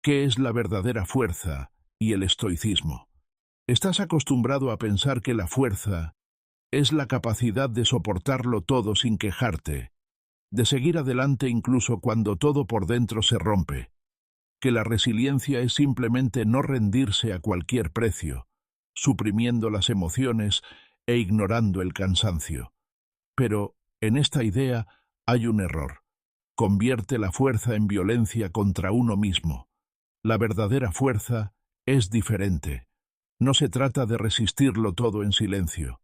¿Qué es la verdadera fuerza y el estoicismo? Estás acostumbrado a pensar que la fuerza es la capacidad de soportarlo todo sin quejarte, de seguir adelante incluso cuando todo por dentro se rompe, que la resiliencia es simplemente no rendirse a cualquier precio, suprimiendo las emociones e ignorando el cansancio. Pero en esta idea hay un error. Convierte la fuerza en violencia contra uno mismo. La verdadera fuerza es diferente. No se trata de resistirlo todo en silencio,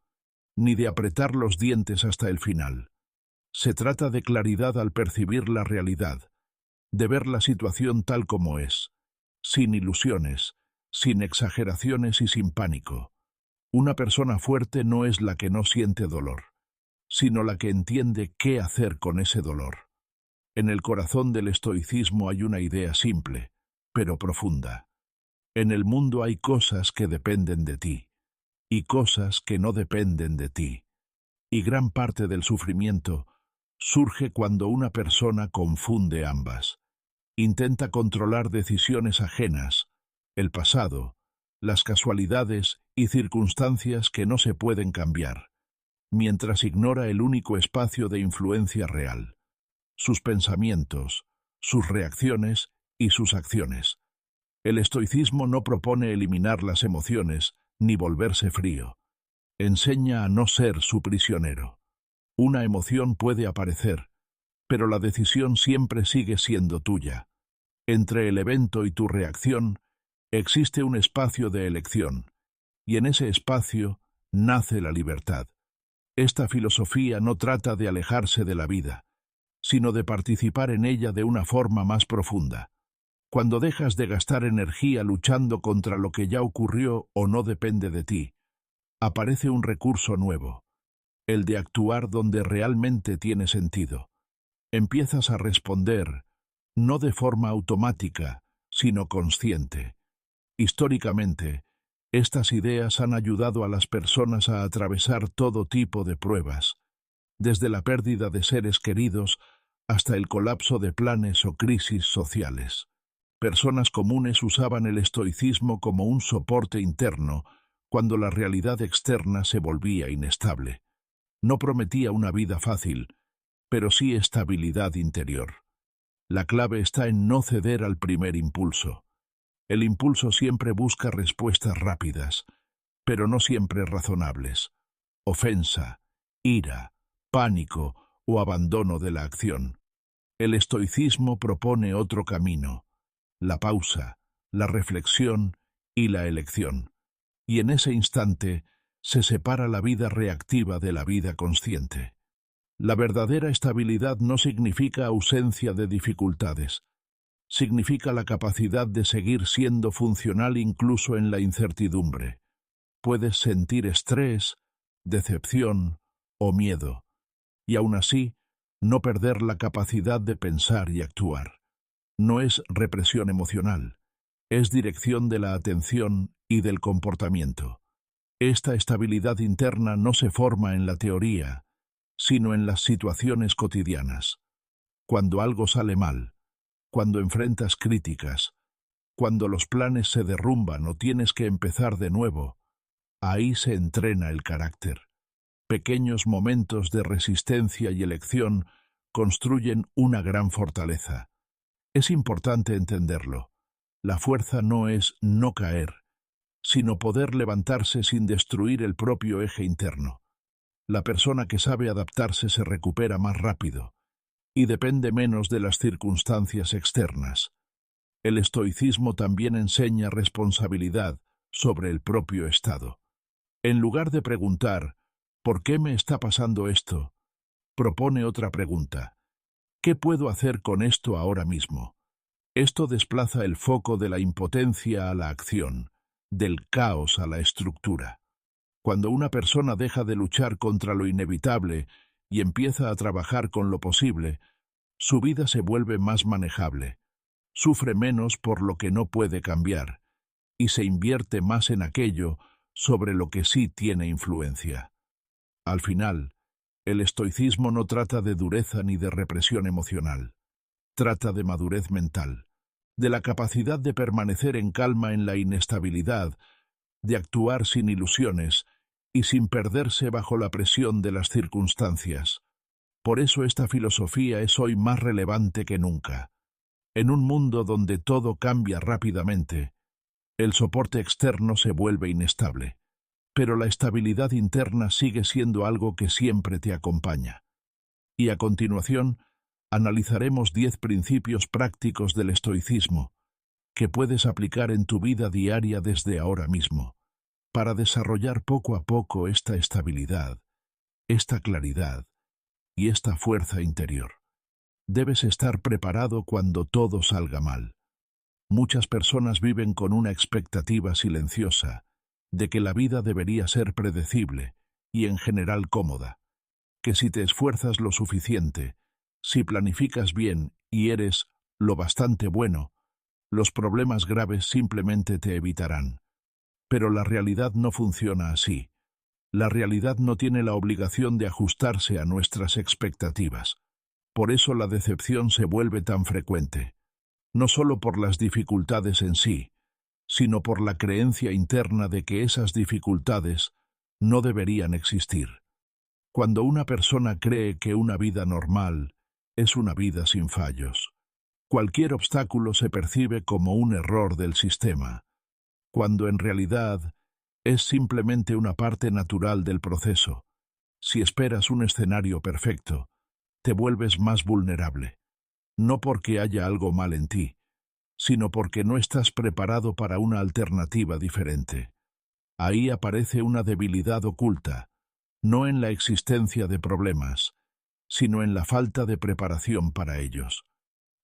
ni de apretar los dientes hasta el final. Se trata de claridad al percibir la realidad, de ver la situación tal como es, sin ilusiones, sin exageraciones y sin pánico. Una persona fuerte no es la que no siente dolor, sino la que entiende qué hacer con ese dolor. En el corazón del estoicismo hay una idea simple, pero profunda. En el mundo hay cosas que dependen de ti, y cosas que no dependen de ti. Y gran parte del sufrimiento surge cuando una persona confunde ambas. Intenta controlar decisiones ajenas, el pasado, las casualidades y circunstancias que no se pueden cambiar, mientras ignora el único espacio de influencia real: sus pensamientos, sus reacciones y sus acciones. El estoicismo no propone eliminar las emociones ni volverse frío. Enseña a no ser su prisionero. Una emoción puede aparecer, pero la decisión siempre sigue siendo tuya. Entre el evento y tu reacción existe un espacio de elección, y en ese espacio nace la libertad. Esta filosofía no trata de alejarse de la vida, sino de participar en ella de una forma más profunda. Cuando dejas de gastar energía luchando contra lo que ya ocurrió o no depende de ti, aparece un recurso nuevo, el de actuar donde realmente tiene sentido. Empiezas a responder, no de forma automática, sino consciente. Históricamente, estas ideas han ayudado a las personas a atravesar todo tipo de pruebas, desde la pérdida de seres queridos hasta el colapso de planes o crisis sociales. Personas comunes usaban el estoicismo como un soporte interno cuando la realidad externa se volvía inestable. No prometía una vida fácil, pero sí estabilidad interior. La clave está en no ceder al primer impulso. El impulso siempre busca respuestas rápidas, pero no siempre razonables. Ofensa, ira, pánico o abandono de la acción. El estoicismo propone otro camino: la pausa, la reflexión y la elección. Y en ese instante se separa la vida reactiva de la vida consciente. La verdadera estabilidad no significa ausencia de dificultades. Significa la capacidad de seguir siendo funcional incluso en la incertidumbre. Puedes sentir estrés, decepción o miedo, y aún así no perder la capacidad de pensar y actuar. No es represión emocional, es dirección de la atención y del comportamiento. Esta estabilidad interna no se forma en la teoría, sino en las situaciones cotidianas. Cuando algo sale mal, cuando enfrentas críticas, cuando los planes se derrumban o tienes que empezar de nuevo, ahí se entrena el carácter. Pequeños momentos de resistencia y elección construyen una gran fortaleza. Es importante entenderlo. La fuerza no es no caer, sino poder levantarse sin destruir el propio eje interno. La persona que sabe adaptarse se recupera más rápido y depende menos de las circunstancias externas. El estoicismo también enseña responsabilidad sobre el propio estado. En lugar de preguntar ¿por qué me está pasando esto?, propone otra pregunta: ¿qué puedo hacer con esto ahora mismo? Esto desplaza el foco de la impotencia a la acción, del caos a la estructura. Cuando una persona deja de luchar contra lo inevitable y empieza a trabajar con lo posible, su vida se vuelve más manejable, sufre menos por lo que no puede cambiar, y se invierte más en aquello sobre lo que sí tiene influencia. Al final, el estoicismo no trata de dureza ni de represión emocional. Trata de madurez mental, de la capacidad de permanecer en calma en la inestabilidad, de actuar sin ilusiones y sin perderse bajo la presión de las circunstancias. Por eso esta filosofía es hoy más relevante que nunca. En un mundo donde todo cambia rápidamente, el soporte externo se vuelve inestable, pero la estabilidad interna sigue siendo algo que siempre te acompaña. Y a continuación, analizaremos 10 principios prácticos del estoicismo que puedes aplicar en tu vida diaria desde ahora mismo, para desarrollar poco a poco esta estabilidad, esta claridad y esta fuerza interior. Debes estar preparado cuando todo salga mal. Muchas personas viven con una expectativa silenciosa de que la vida debería ser predecible y en general cómoda, que si te esfuerzas lo suficiente, si planificas bien y eres lo bastante bueno, los problemas graves simplemente te evitarán. Pero la realidad no funciona así. La realidad no tiene la obligación de ajustarse a nuestras expectativas. Por eso la decepción se vuelve tan frecuente, no solo por las dificultades en sí, sino por la creencia interna de que esas dificultades no deberían existir. Cuando una persona cree que una vida normal es una vida sin fallos, cualquier obstáculo se percibe como un error del sistema, cuando en realidad es simplemente una parte natural del proceso. Si esperas un escenario perfecto, te vuelves más vulnerable, no porque haya algo mal en ti, sino porque no estás preparado para una alternativa diferente. Ahí aparece una debilidad oculta, no en la existencia de problemas, sino en la falta de preparación para ellos.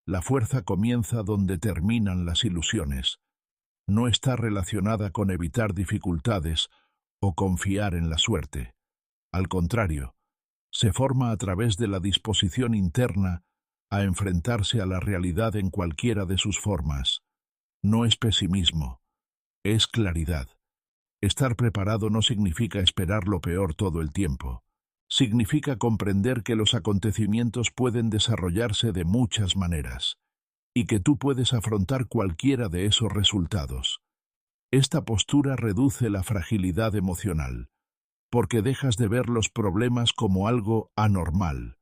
La fuerza comienza donde terminan las ilusiones. No está relacionada con evitar dificultades o confiar en la suerte. Al contrario, se forma a través de la disposición interna a enfrentarse a la realidad en cualquiera de sus formas. No es pesimismo, es claridad. Estar preparado no significa esperar lo peor todo el tiempo. Significa comprender que los acontecimientos pueden desarrollarse de muchas maneras, y que tú puedes afrontar cualquiera de esos resultados. Esta postura reduce la fragilidad emocional, porque dejas de ver los problemas como algo anormal.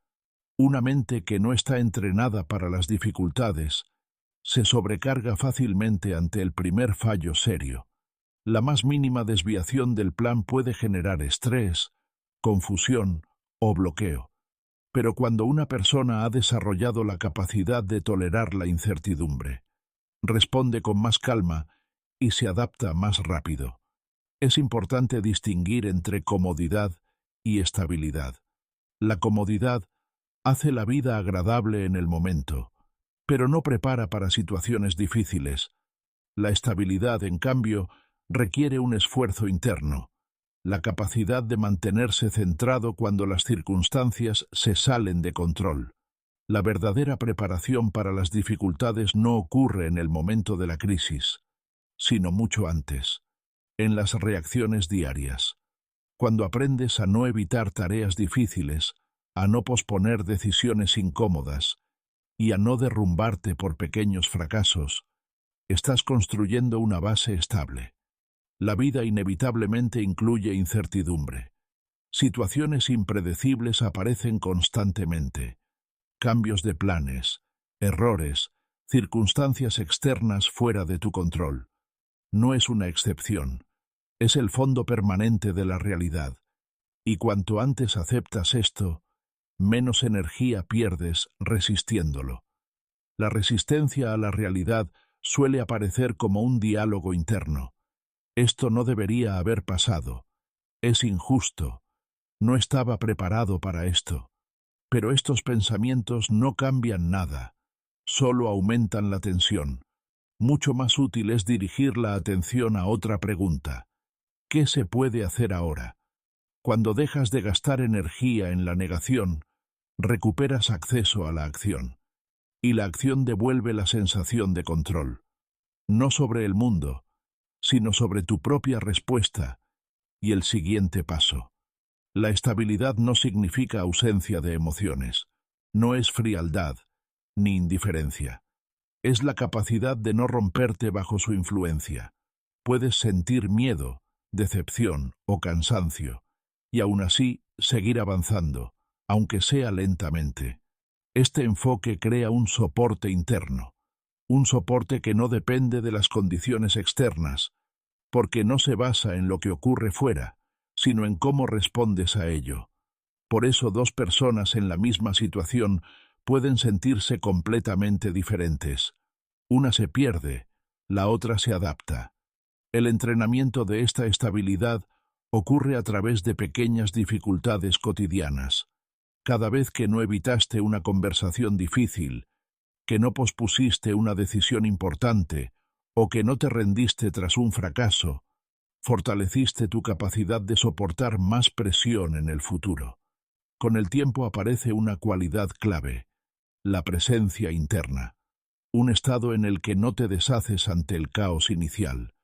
Una mente que no está entrenada para las dificultades se sobrecarga fácilmente ante el primer fallo serio. La más mínima desviación del plan puede generar estrés, confusión o bloqueo. Pero cuando una persona ha desarrollado la capacidad de tolerar la incertidumbre, responde con más calma y se adapta más rápido. Es importante distinguir entre comodidad y estabilidad. La comodidad hace la vida agradable en el momento, pero no prepara para situaciones difíciles. La estabilidad, en cambio, requiere un esfuerzo interno, la capacidad de mantenerse centrado cuando las circunstancias se salen de control. La verdadera preparación para las dificultades no ocurre en el momento de la crisis, sino mucho antes, en las reacciones diarias. Cuando aprendes a no evitar tareas difíciles, a no posponer decisiones incómodas y a no derrumbarte por pequeños fracasos, estás construyendo una base estable. La vida inevitablemente incluye incertidumbre. Situaciones impredecibles aparecen constantemente. Cambios de planes, errores, circunstancias externas fuera de tu control. No es una excepción. Es el fondo permanente de la realidad. Y cuanto antes aceptas esto, menos energía pierdes resistiéndolo. La resistencia a la realidad suele aparecer como un diálogo interno. Esto no debería haber pasado. Es injusto. No estaba preparado para esto. Pero estos pensamientos no cambian nada. Solo aumentan la tensión. Mucho más útil es dirigir la atención a otra pregunta. ¿Qué se puede hacer ahora? Cuando dejas de gastar energía en la negación, recuperas acceso a la acción. Y la acción devuelve la sensación de control. No sobre el mundo, sino sobre tu propia respuesta y el siguiente paso. La estabilidad no significa ausencia de emociones, no es frialdad ni indiferencia. Es la capacidad de no romperte bajo su influencia. Puedes sentir miedo, decepción o cansancio, y aún así seguir avanzando, aunque sea lentamente. Este enfoque crea un soporte interno, un soporte que no depende de las condiciones externas, porque no se basa en lo que ocurre fuera, sino en cómo respondes a ello. Por eso dos personas en la misma situación pueden sentirse completamente diferentes. Una se pierde, la otra se adapta. El entrenamiento de esta estabilidad ocurre a través de pequeñas dificultades cotidianas. Cada vez que no evitaste una conversación difícil, que no pospusiste una decisión importante o que no te rendiste tras un fracaso, fortaleciste tu capacidad de soportar más presión en el futuro. Con el tiempo aparece una cualidad clave, la presencia interna, un estado en el que no te deshaces ante el caos inicial,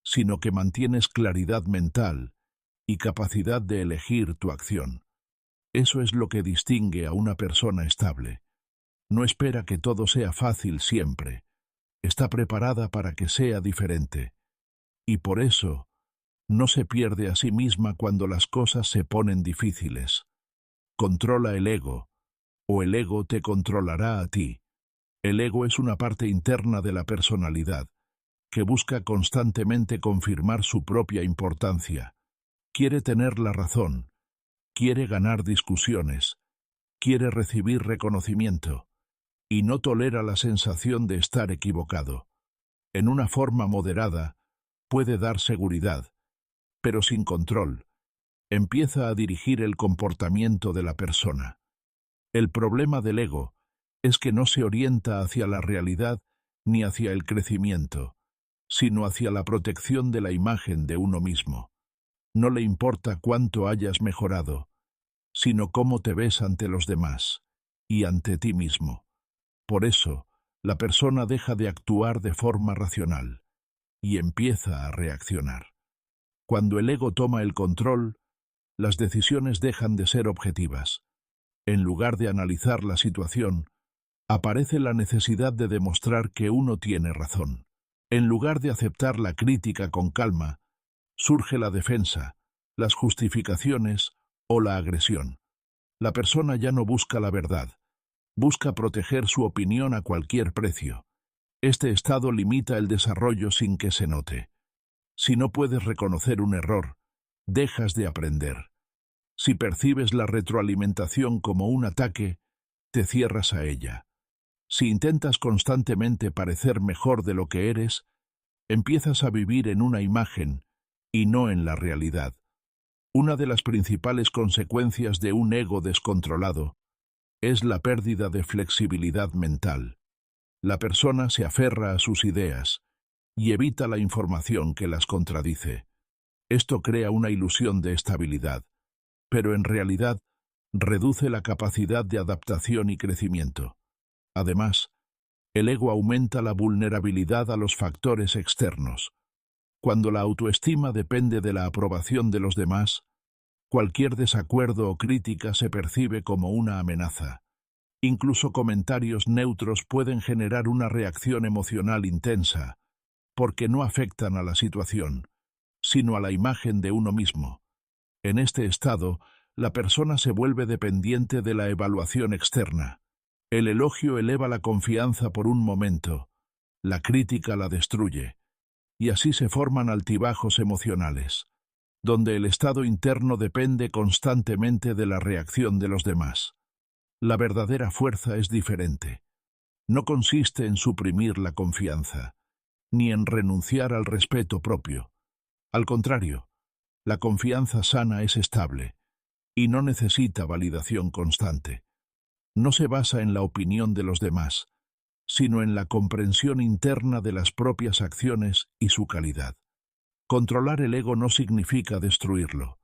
sino que mantienes claridad mental y capacidad de elegir tu acción. Eso es lo que distingue a una persona estable. No espera que todo sea fácil siempre. Está preparada para que sea diferente. Y por eso, no se pierde a sí misma cuando las cosas se ponen difíciles. Controla el ego, o el ego te controlará a ti. El ego es una parte interna de la personalidad, que busca constantemente confirmar su propia importancia. Quiere tener la razón, quiere ganar discusiones, quiere recibir reconocimiento, y no tolera la sensación de estar equivocado. En una forma moderada, puede dar seguridad, pero sin control, empieza a dirigir el comportamiento de la persona. El problema del ego es que no se orienta hacia la realidad ni hacia el crecimiento, sino hacia la protección de la imagen de uno mismo. No le importa cuánto hayas mejorado, sino cómo te ves ante los demás y ante ti mismo. Por eso, la persona deja de actuar de forma racional y empieza a reaccionar. Cuando el ego toma el control, las decisiones dejan de ser objetivas. En lugar de analizar la situación, aparece la necesidad de demostrar que uno tiene razón. En lugar de aceptar la crítica con calma, surge la defensa, las justificaciones o la agresión. La persona ya no busca la verdad, busca proteger su opinión a cualquier precio. Este estado limita el desarrollo sin que se note. Si no puedes reconocer un error, dejas de aprender. Si percibes la retroalimentación como un ataque, te cierras a ella. Si intentas constantemente parecer mejor de lo que eres, empiezas a vivir en una imagen y no en la realidad. Una de las principales consecuencias de un ego descontrolado es la pérdida de flexibilidad mental. La persona se aferra a sus ideas y evita la información que las contradice. Esto crea una ilusión de estabilidad, pero en realidad reduce la capacidad de adaptación y crecimiento. Además, el ego aumenta la vulnerabilidad a los factores externos. Cuando la autoestima depende de la aprobación de los demás, cualquier desacuerdo o crítica se percibe como una amenaza. Incluso comentarios neutros pueden generar una reacción emocional intensa, porque no afectan a la situación, sino a la imagen de uno mismo. En este estado, la persona se vuelve dependiente de la evaluación externa. El elogio eleva la confianza por un momento, la crítica la destruye, y así se forman altibajos emocionales, donde el estado interno depende constantemente de la reacción de los demás. La verdadera fuerza es diferente. No consiste en suprimir la confianza, ni en renunciar al respeto propio. Al contrario, la confianza sana es estable y no necesita validación constante. No se basa en la opinión de los demás, sino en la comprensión interna de las propias acciones y su calidad. Controlar el ego no significa destruirlo.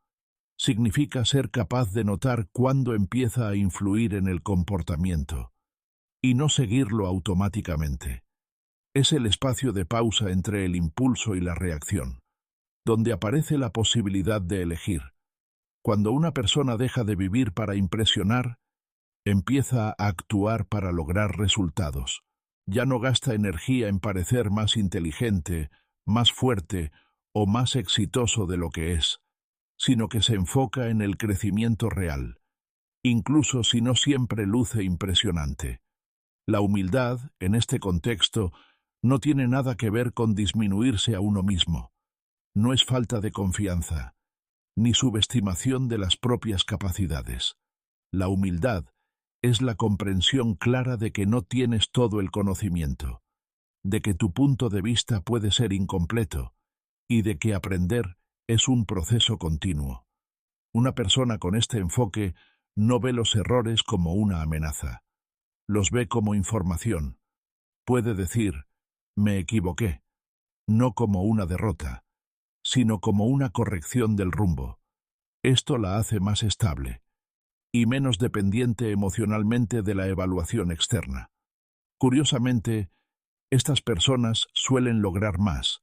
Significa ser capaz de notar cuándo empieza a influir en el comportamiento y no seguirlo automáticamente. Es el espacio de pausa entre el impulso y la reacción, donde aparece la posibilidad de elegir. Cuando una persona deja de vivir para impresionar, empieza a actuar para lograr resultados. Ya no gasta energía en parecer más inteligente, más fuerte o más exitoso de lo que es, sino que se enfoca en el crecimiento real, incluso si no siempre luce impresionante. La humildad, en este contexto, no tiene nada que ver con disminuirse a uno mismo. No es falta de confianza, ni subestimación de las propias capacidades. La humildad es la comprensión clara de que no tienes todo el conocimiento, de que tu punto de vista puede ser incompleto y de que aprender es un proceso continuo. Una persona con este enfoque no ve los errores como una amenaza, los ve como información. Puede decir, me equivoqué, no como una derrota, sino como una corrección del rumbo. Esto la hace más estable y menos dependiente emocionalmente de la evaluación externa. Curiosamente, estas personas suelen lograr más,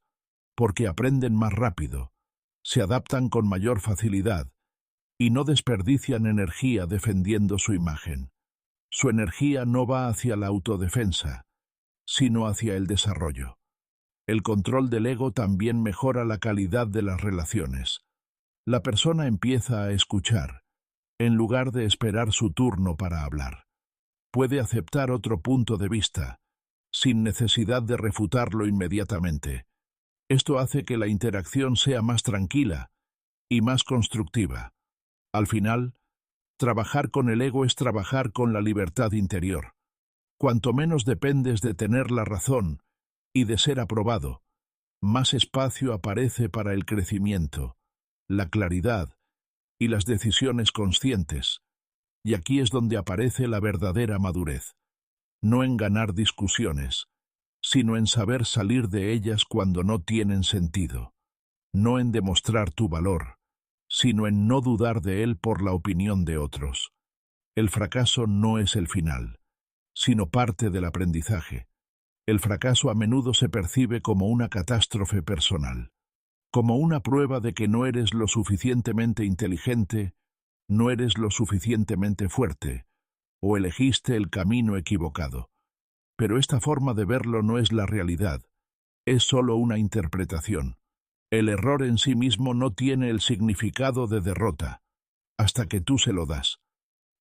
porque aprenden más rápido, se adaptan con mayor facilidad y no desperdician energía defendiendo su imagen. Su energía no va hacia la autodefensa, sino hacia el desarrollo. El control del ego también mejora la calidad de las relaciones. La persona empieza a escuchar, en lugar de esperar su turno para hablar. Puede aceptar otro punto de vista, sin necesidad de refutarlo inmediatamente. Esto hace que la interacción sea más tranquila y más constructiva. Al final, trabajar con el ego es trabajar con la libertad interior. Cuanto menos dependes de tener la razón y de ser aprobado, más espacio aparece para el crecimiento, la claridad y las decisiones conscientes. Y aquí es donde aparece la verdadera madurez. No en ganar discusiones, sino en saber salir de ellas cuando no tienen sentido. No en demostrar tu valor, sino en no dudar de él por la opinión de otros. El fracaso no es el final, sino parte del aprendizaje. El fracaso a menudo se percibe como una catástrofe personal, como una prueba de que no eres lo suficientemente inteligente, no eres lo suficientemente fuerte, o elegiste el camino equivocado. Pero esta forma de verlo no es la realidad, es solo una interpretación. El error en sí mismo no tiene el significado de derrota, hasta que tú se lo das.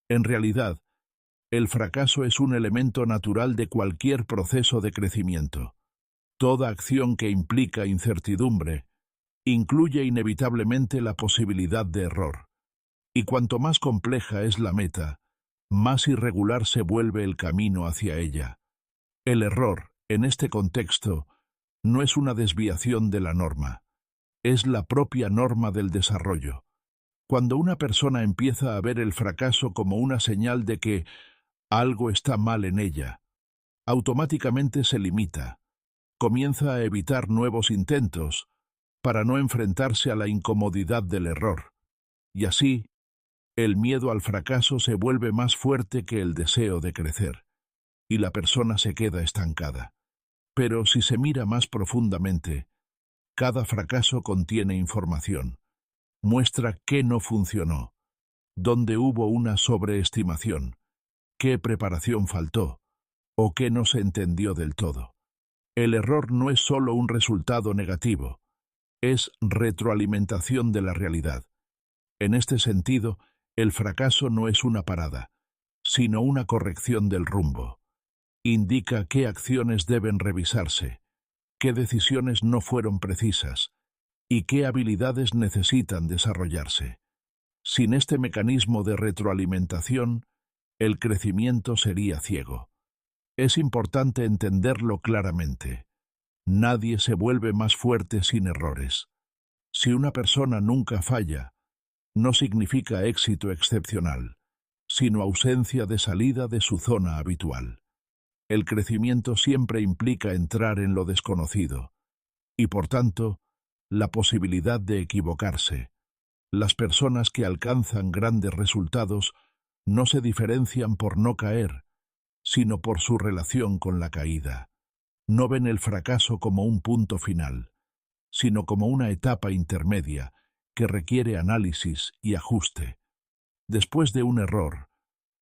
En realidad, el fracaso es un elemento natural de cualquier proceso de crecimiento. Toda acción que implica incertidumbre incluye inevitablemente la posibilidad de error. Y cuanto más compleja es la meta, más irregular se vuelve el camino hacia ella. El error, en este contexto, no es una desviación de la norma, es la propia norma del desarrollo. Cuando una persona empieza a ver el fracaso como una señal de que algo está mal en ella, automáticamente se limita, comienza a evitar nuevos intentos para no enfrentarse a la incomodidad del error. Y así, el miedo al fracaso se vuelve más fuerte que el deseo de crecer, y la persona se queda estancada. Pero si se mira más profundamente, cada fracaso contiene información. Muestra qué no funcionó, dónde hubo una sobreestimación, qué preparación faltó, o qué no se entendió del todo. El error no es solo un resultado negativo, es retroalimentación de la realidad. En este sentido, el fracaso no es una parada, sino una corrección del rumbo. Indica qué acciones deben revisarse, qué decisiones no fueron precisas y qué habilidades necesitan desarrollarse. Sin este mecanismo de retroalimentación, el crecimiento sería ciego. Es importante entenderlo claramente. Nadie se vuelve más fuerte sin errores. Si una persona nunca falla, no significa éxito excepcional, sino ausencia de salida de su zona habitual. El crecimiento siempre implica entrar en lo desconocido, y por tanto, la posibilidad de equivocarse. Las personas que alcanzan grandes resultados no se diferencian por no caer, sino por su relación con la caída. No ven el fracaso como un punto final, sino como una etapa intermedia que requiere análisis y ajuste. Después de un error,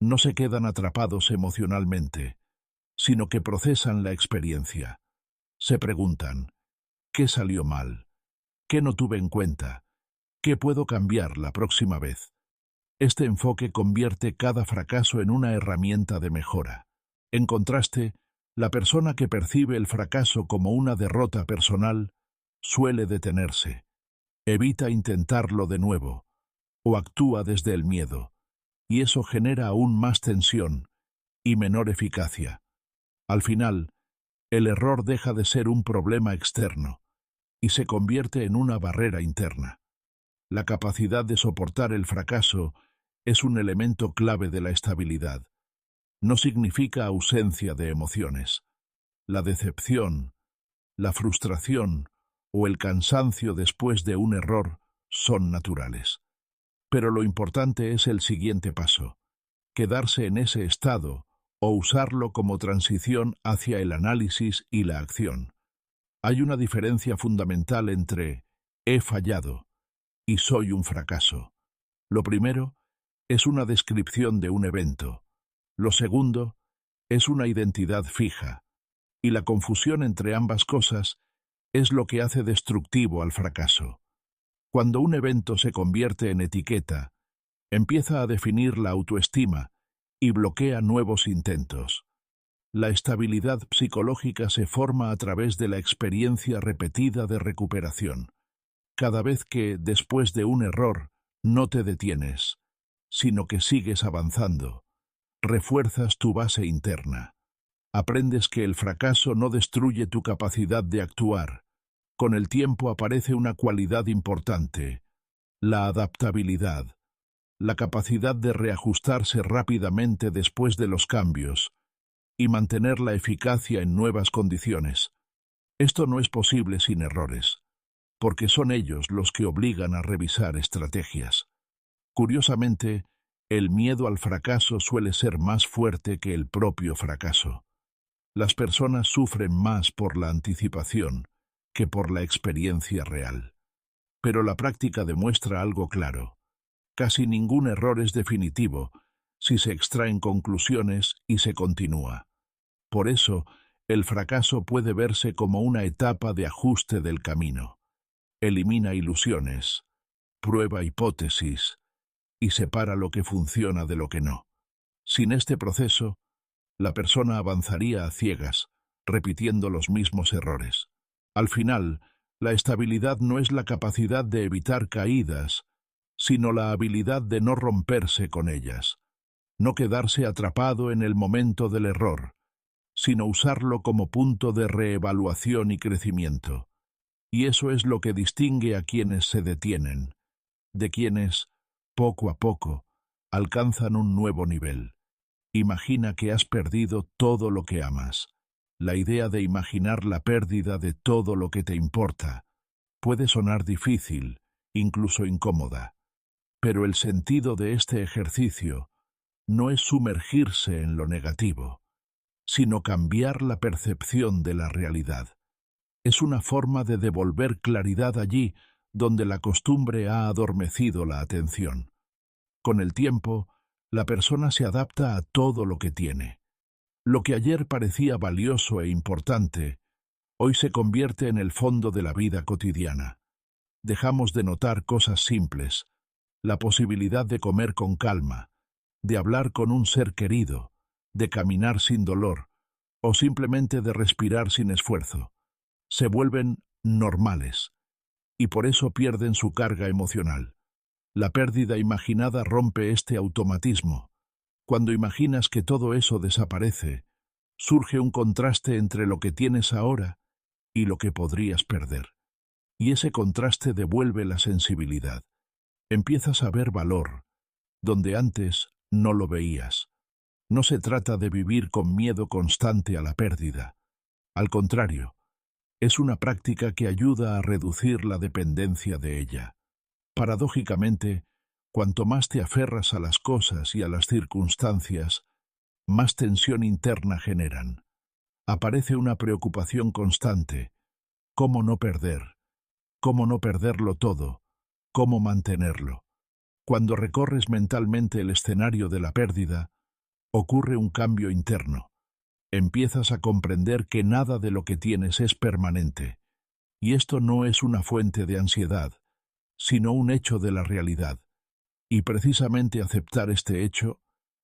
no se quedan atrapados emocionalmente, sino que procesan la experiencia. Se preguntan, ¿qué salió mal? ¿Qué no tuve en cuenta? ¿Qué puedo cambiar la próxima vez? Este enfoque convierte cada fracaso en una herramienta de mejora. En contraste, la persona que percibe el fracaso como una derrota personal suele detenerse, evita intentarlo de nuevo, o actúa desde el miedo, y eso genera aún más tensión y menor eficacia. Al final, el error deja de ser un problema externo y se convierte en una barrera interna. La capacidad de soportar el fracaso es un elemento clave de la estabilidad. No significa ausencia de emociones. La decepción, la frustración o el cansancio después de un error son naturales. Pero lo importante es el siguiente paso: quedarse en ese estado o usarlo como transición hacia el análisis y la acción. Hay una diferencia fundamental entre he fallado y soy un fracaso. Lo primero es una descripción de un evento. Lo segundo es una identidad fija. Y la confusión entre ambas cosas es lo que hace destructivo al fracaso. Cuando un evento se convierte en etiqueta, empieza a definir la autoestima y bloquea nuevos intentos. La estabilidad psicológica se forma a través de la experiencia repetida de recuperación. Cada vez que, después de un error, no te detienes, sino que sigues avanzando, refuerzas tu base interna. Aprendes que el fracaso no destruye tu capacidad de actuar. Con el tiempo aparece una cualidad importante: la adaptabilidad, la capacidad de reajustarse rápidamente después de los cambios y mantener la eficacia en nuevas condiciones. Esto no es posible sin errores, porque son ellos los que obligan a revisar estrategias. Curiosamente, el miedo al fracaso suele ser más fuerte que el propio fracaso. Las personas sufren más por la anticipación que por la experiencia real. Pero la práctica demuestra algo claro: casi ningún error es definitivo si se extraen conclusiones y se continúa. Por eso, el fracaso puede verse como una etapa de ajuste del camino. Elimina ilusiones, prueba hipótesis y separa lo que funciona de lo que no. Sin este proceso, la persona avanzaría a ciegas, repitiendo los mismos errores. Al final, la estabilidad no es la capacidad de evitar caídas, sino la habilidad de no romperse con ellas, no quedarse atrapado en el momento del error, sino usarlo como punto de reevaluación y crecimiento. Y eso es lo que distingue a quienes se detienen, de quienes, poco a poco, alcanzan un nuevo nivel. Imagina que has perdido todo lo que amas. La idea de imaginar la pérdida de todo lo que te importa puede sonar difícil, incluso incómoda. Pero el sentido de este ejercicio no es sumergirse en lo negativo, sino cambiar la percepción de la realidad. Es una forma de devolver claridad allí donde la costumbre ha adormecido la atención. Con el tiempo, la persona se adapta a todo lo que tiene. Lo que ayer parecía valioso e importante, hoy se convierte en el fondo de la vida cotidiana. Dejamos de notar cosas simples: la posibilidad de comer con calma, de hablar con un ser querido, de caminar sin dolor, o simplemente de respirar sin esfuerzo. Se vuelven normales, y por eso pierden su carga emocional. La pérdida imaginada rompe este automatismo. Cuando imaginas que todo eso desaparece, surge un contraste entre lo que tienes ahora y lo que podrías perder. Y ese contraste devuelve la sensibilidad. Empiezas a ver valor donde antes no lo veías. No se trata de vivir con miedo constante a la pérdida. Al contrario, es una práctica que ayuda a reducir la dependencia de ella. Paradójicamente, cuanto más te aferras a las cosas y a las circunstancias, más tensión interna generan. Aparece una preocupación constante: ¿cómo no perder? ¿Cómo no perderlo todo? ¿Cómo mantenerlo? Cuando recorres mentalmente el escenario de la pérdida, ocurre un cambio interno. Empiezas a comprender que nada de lo que tienes es permanente, y esto no es una fuente de ansiedad, sino un hecho de la realidad. Y precisamente aceptar este hecho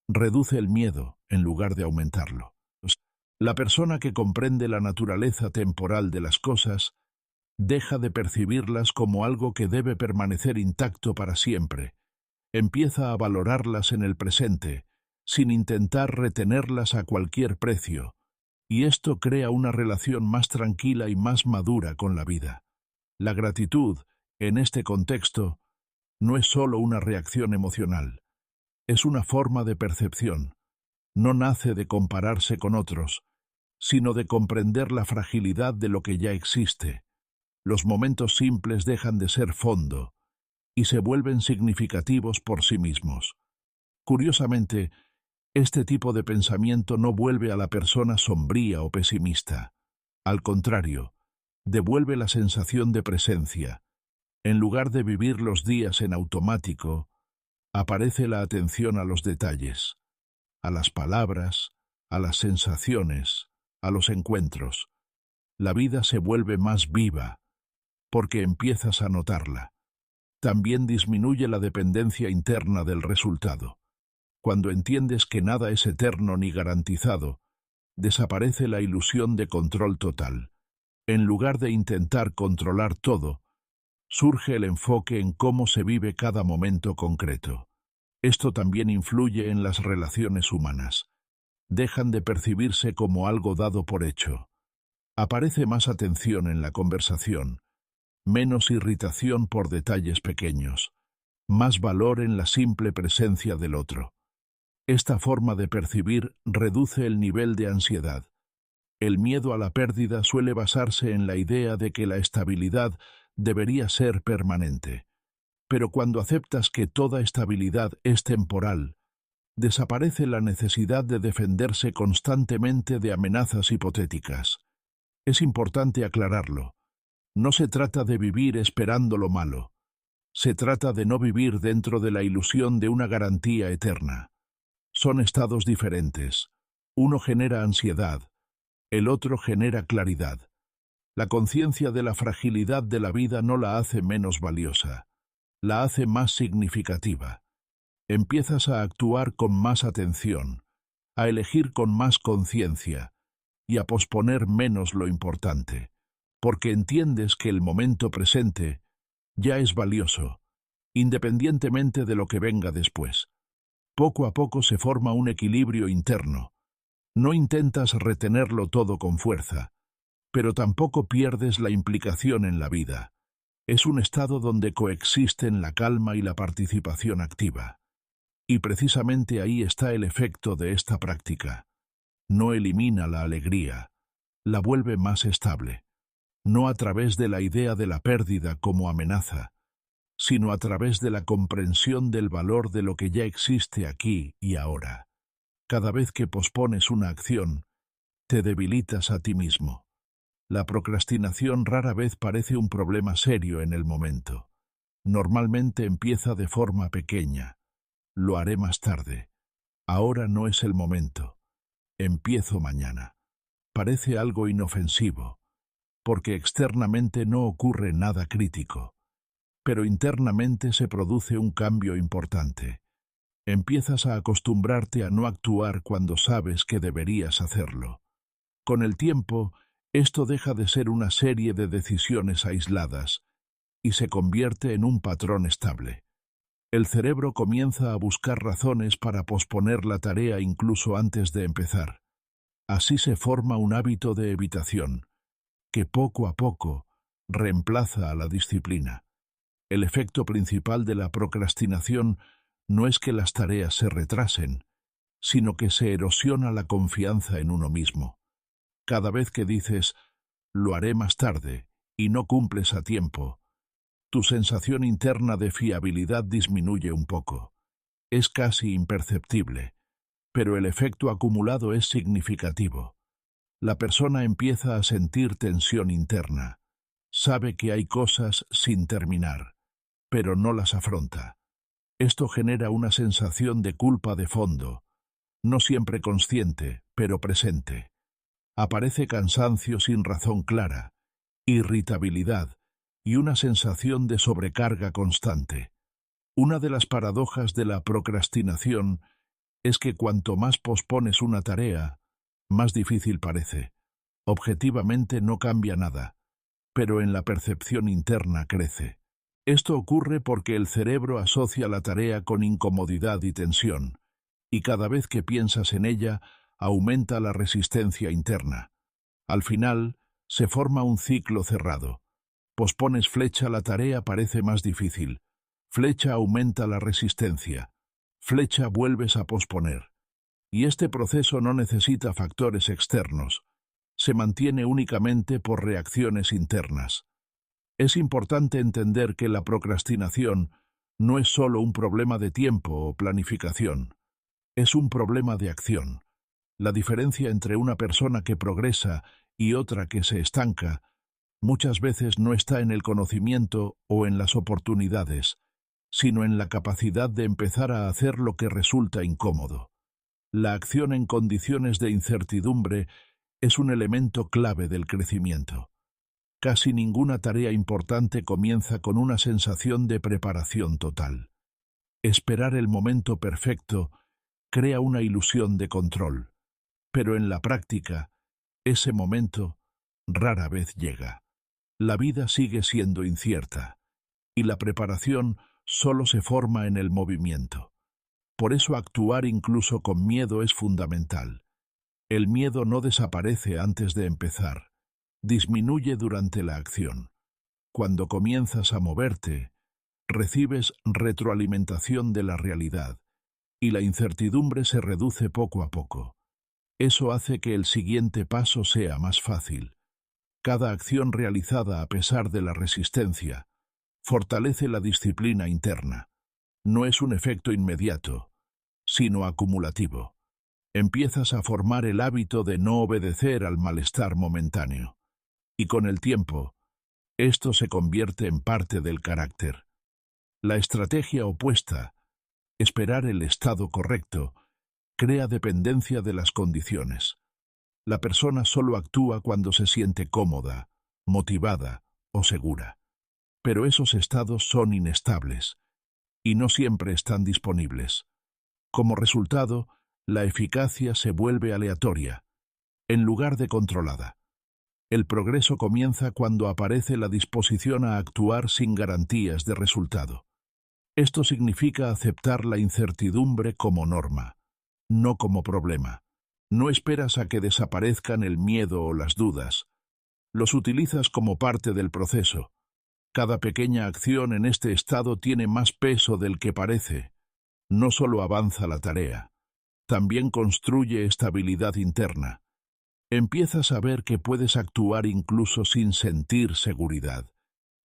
reduce el miedo en lugar de aumentarlo. La persona que comprende la naturaleza temporal de las cosas deja de percibirlas como algo que debe permanecer intacto para siempre. Empieza a valorarlas en el presente, sin intentar retenerlas a cualquier precio, y esto crea una relación más tranquila y más madura con la vida. La gratitud, en este contexto, no es solo una reacción emocional, es una forma de percepción. No nace de compararse con otros, sino de comprender la fragilidad de lo que ya existe. Los momentos simples dejan de ser fondo y se vuelven significativos por sí mismos. Curiosamente, este tipo de pensamiento no vuelve a la persona sombría o pesimista. Al contrario, devuelve la sensación de presencia. En lugar de vivir los días en automático, aparece la atención a los detalles, a las palabras, a las sensaciones, a los encuentros. La vida se vuelve más viva, porque empiezas a notarla. También disminuye la dependencia interna del resultado. Cuando entiendes que nada es eterno ni garantizado, desaparece la ilusión de control total. En lugar de intentar controlar todo, surge el enfoque en cómo se vive cada momento concreto. Esto también influye en las relaciones humanas. Dejan de percibirse como algo dado por hecho. Aparece más atención en la conversación, menos irritación por detalles pequeños, más valor en la simple presencia del otro. Esta forma de percibir reduce el nivel de ansiedad. El miedo a la pérdida suele basarse en la idea de que la estabilidad debería ser permanente. Pero cuando aceptas que toda estabilidad es temporal, desaparece la necesidad de defenderse constantemente de amenazas hipotéticas. Es importante aclararlo. No se trata de vivir esperando lo malo. Se trata de no vivir dentro de la ilusión de una garantía eterna. Son estados diferentes. Uno genera ansiedad, el otro genera claridad. La conciencia de la fragilidad de la vida no la hace menos valiosa, la hace más significativa. Empiezas a actuar con más atención, a elegir con más conciencia y a posponer menos lo importante, porque entiendes que el momento presente ya es valioso, independientemente de lo que venga después. Poco a poco se forma un equilibrio interno. No intentas retenerlo todo con fuerza, pero tampoco pierdes la implicación en la vida. Es un estado donde coexisten la calma y la participación activa. Y precisamente ahí está el efecto de esta práctica. No elimina la alegría, la vuelve más estable. No a través de la idea de la pérdida como amenaza, sino a través de la comprensión del valor de lo que ya existe aquí y ahora. Cada vez que pospones una acción, te debilitas a ti mismo. La procrastinación rara vez parece un problema serio en el momento. Normalmente empieza de forma pequeña. Lo haré más tarde. Ahora no es el momento. Empiezo mañana. Parece algo inofensivo, porque externamente no ocurre nada crítico, pero internamente se produce un cambio importante. Empiezas a acostumbrarte a no actuar cuando sabes que deberías hacerlo. Con el tiempo, esto deja de ser una serie de decisiones aisladas y se convierte en un patrón estable. El cerebro comienza a buscar razones para posponer la tarea incluso antes de empezar. Así se forma un hábito de evitación, que poco a poco reemplaza a la disciplina. El efecto principal de la procrastinación no es que las tareas se retrasen, sino que se erosiona la confianza en uno mismo. Cada vez que dices, lo haré más tarde, y no cumples a tiempo, tu sensación interna de fiabilidad disminuye un poco. Es casi imperceptible, pero el efecto acumulado es significativo. La persona empieza a sentir tensión interna. Sabe que hay cosas sin terminar, pero no las afronta. Esto genera una sensación de culpa de fondo, no siempre consciente, pero presente. Aparece cansancio sin razón clara, irritabilidad y una sensación de sobrecarga constante. Una de las paradojas de la procrastinación es que cuanto más pospones una tarea, más difícil parece. Objetivamente no cambia nada, pero en la percepción interna crece. Esto ocurre porque el cerebro asocia la tarea con incomodidad y tensión, y cada vez que piensas en ella, aumenta la resistencia interna. Al final, se forma un ciclo cerrado. Pospones flecha, la tarea parece más difícil. Flecha aumenta la resistencia. Flecha vuelves a posponer. Y este proceso no necesita factores externos. Se mantiene únicamente por reacciones internas. Es importante entender que la procrastinación no es solo un problema de tiempo o planificación. Es un problema de acción. La diferencia entre una persona que progresa y otra que se estanca muchas veces no está en el conocimiento o en las oportunidades, sino en la capacidad de empezar a hacer lo que resulta incómodo. La acción en condiciones de incertidumbre es un elemento clave del crecimiento. Casi ninguna tarea importante comienza con una sensación de preparación total. Esperar el momento perfecto crea una ilusión de control, pero en la práctica, ese momento rara vez llega. La vida sigue siendo incierta, y la preparación solo se forma en el movimiento. Por eso actuar incluso con miedo es fundamental. El miedo no desaparece antes de empezar, disminuye durante la acción. Cuando comienzas a moverte, recibes retroalimentación de la realidad, y la incertidumbre se reduce poco a poco. Eso hace que el siguiente paso sea más fácil. Cada acción realizada a pesar de la resistencia fortalece la disciplina interna. No es un efecto inmediato, sino acumulativo. Empiezas a formar el hábito de no obedecer al malestar momentáneo. Y con el tiempo, esto se convierte en parte del carácter. La estrategia opuesta, esperar el estado correcto, crea dependencia de las condiciones. La persona solo actúa cuando se siente cómoda, motivada o segura. Pero esos estados son inestables y no siempre están disponibles. Como resultado, la eficacia se vuelve aleatoria, en lugar de controlada. El progreso comienza cuando aparece la disposición a actuar sin garantías de resultado. Esto significa aceptar la incertidumbre como norma, no como problema. No esperas a que desaparezcan el miedo o las dudas. Los utilizas como parte del proceso. Cada pequeña acción en este estado tiene más peso del que parece. No solo avanza la tarea, también construye estabilidad interna. Empiezas a ver que puedes actuar incluso sin sentir seguridad,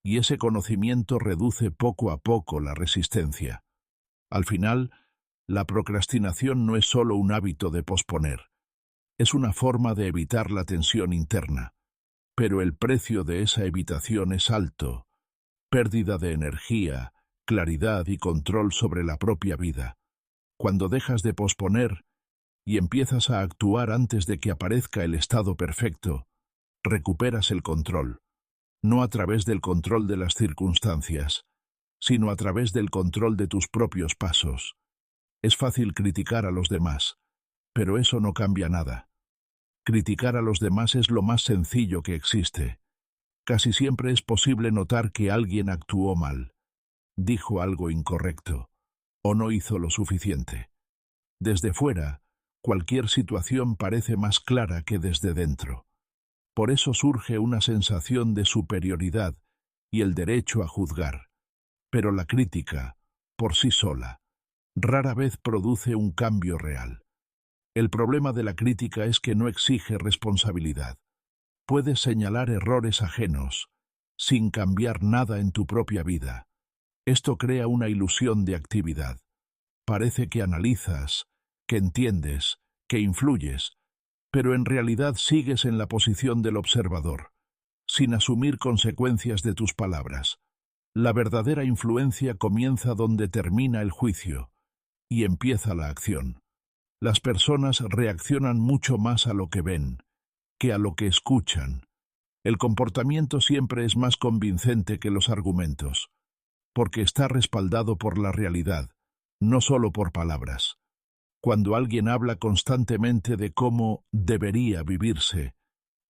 y ese conocimiento reduce poco a poco la resistencia. Al final, la procrastinación no es solo un hábito de posponer. Es una forma de evitar la tensión interna, pero el precio de esa evitación es alto. Pérdida de energía, claridad y control sobre la propia vida. Cuando dejas de posponer y empiezas a actuar antes de que aparezca el estado perfecto, recuperas el control, no a través del control de las circunstancias, sino a través del control de tus propios pasos. Es fácil criticar a los demás, pero eso no cambia nada. Criticar a los demás es lo más sencillo que existe. Casi siempre es posible notar que alguien actuó mal, dijo algo incorrecto, o no hizo lo suficiente. Desde fuera, cualquier situación parece más clara que desde dentro. Por eso surge una sensación de superioridad y el derecho a juzgar. Pero la crítica, por sí sola, rara vez produce un cambio real. El problema de la crítica es que no exige responsabilidad. Puedes señalar errores ajenos, sin cambiar nada en tu propia vida. Esto crea una ilusión de actividad. Parece que analizas, que entiendes, que influyes, pero en realidad sigues en la posición del observador, sin asumir consecuencias de tus palabras. La verdadera influencia comienza donde termina el juicio y empieza la acción. Las personas reaccionan mucho más a lo que ven, que a lo que escuchan. El comportamiento siempre es más convincente que los argumentos, porque está respaldado por la realidad, no solo por palabras. Cuando alguien habla constantemente de cómo debería vivirse,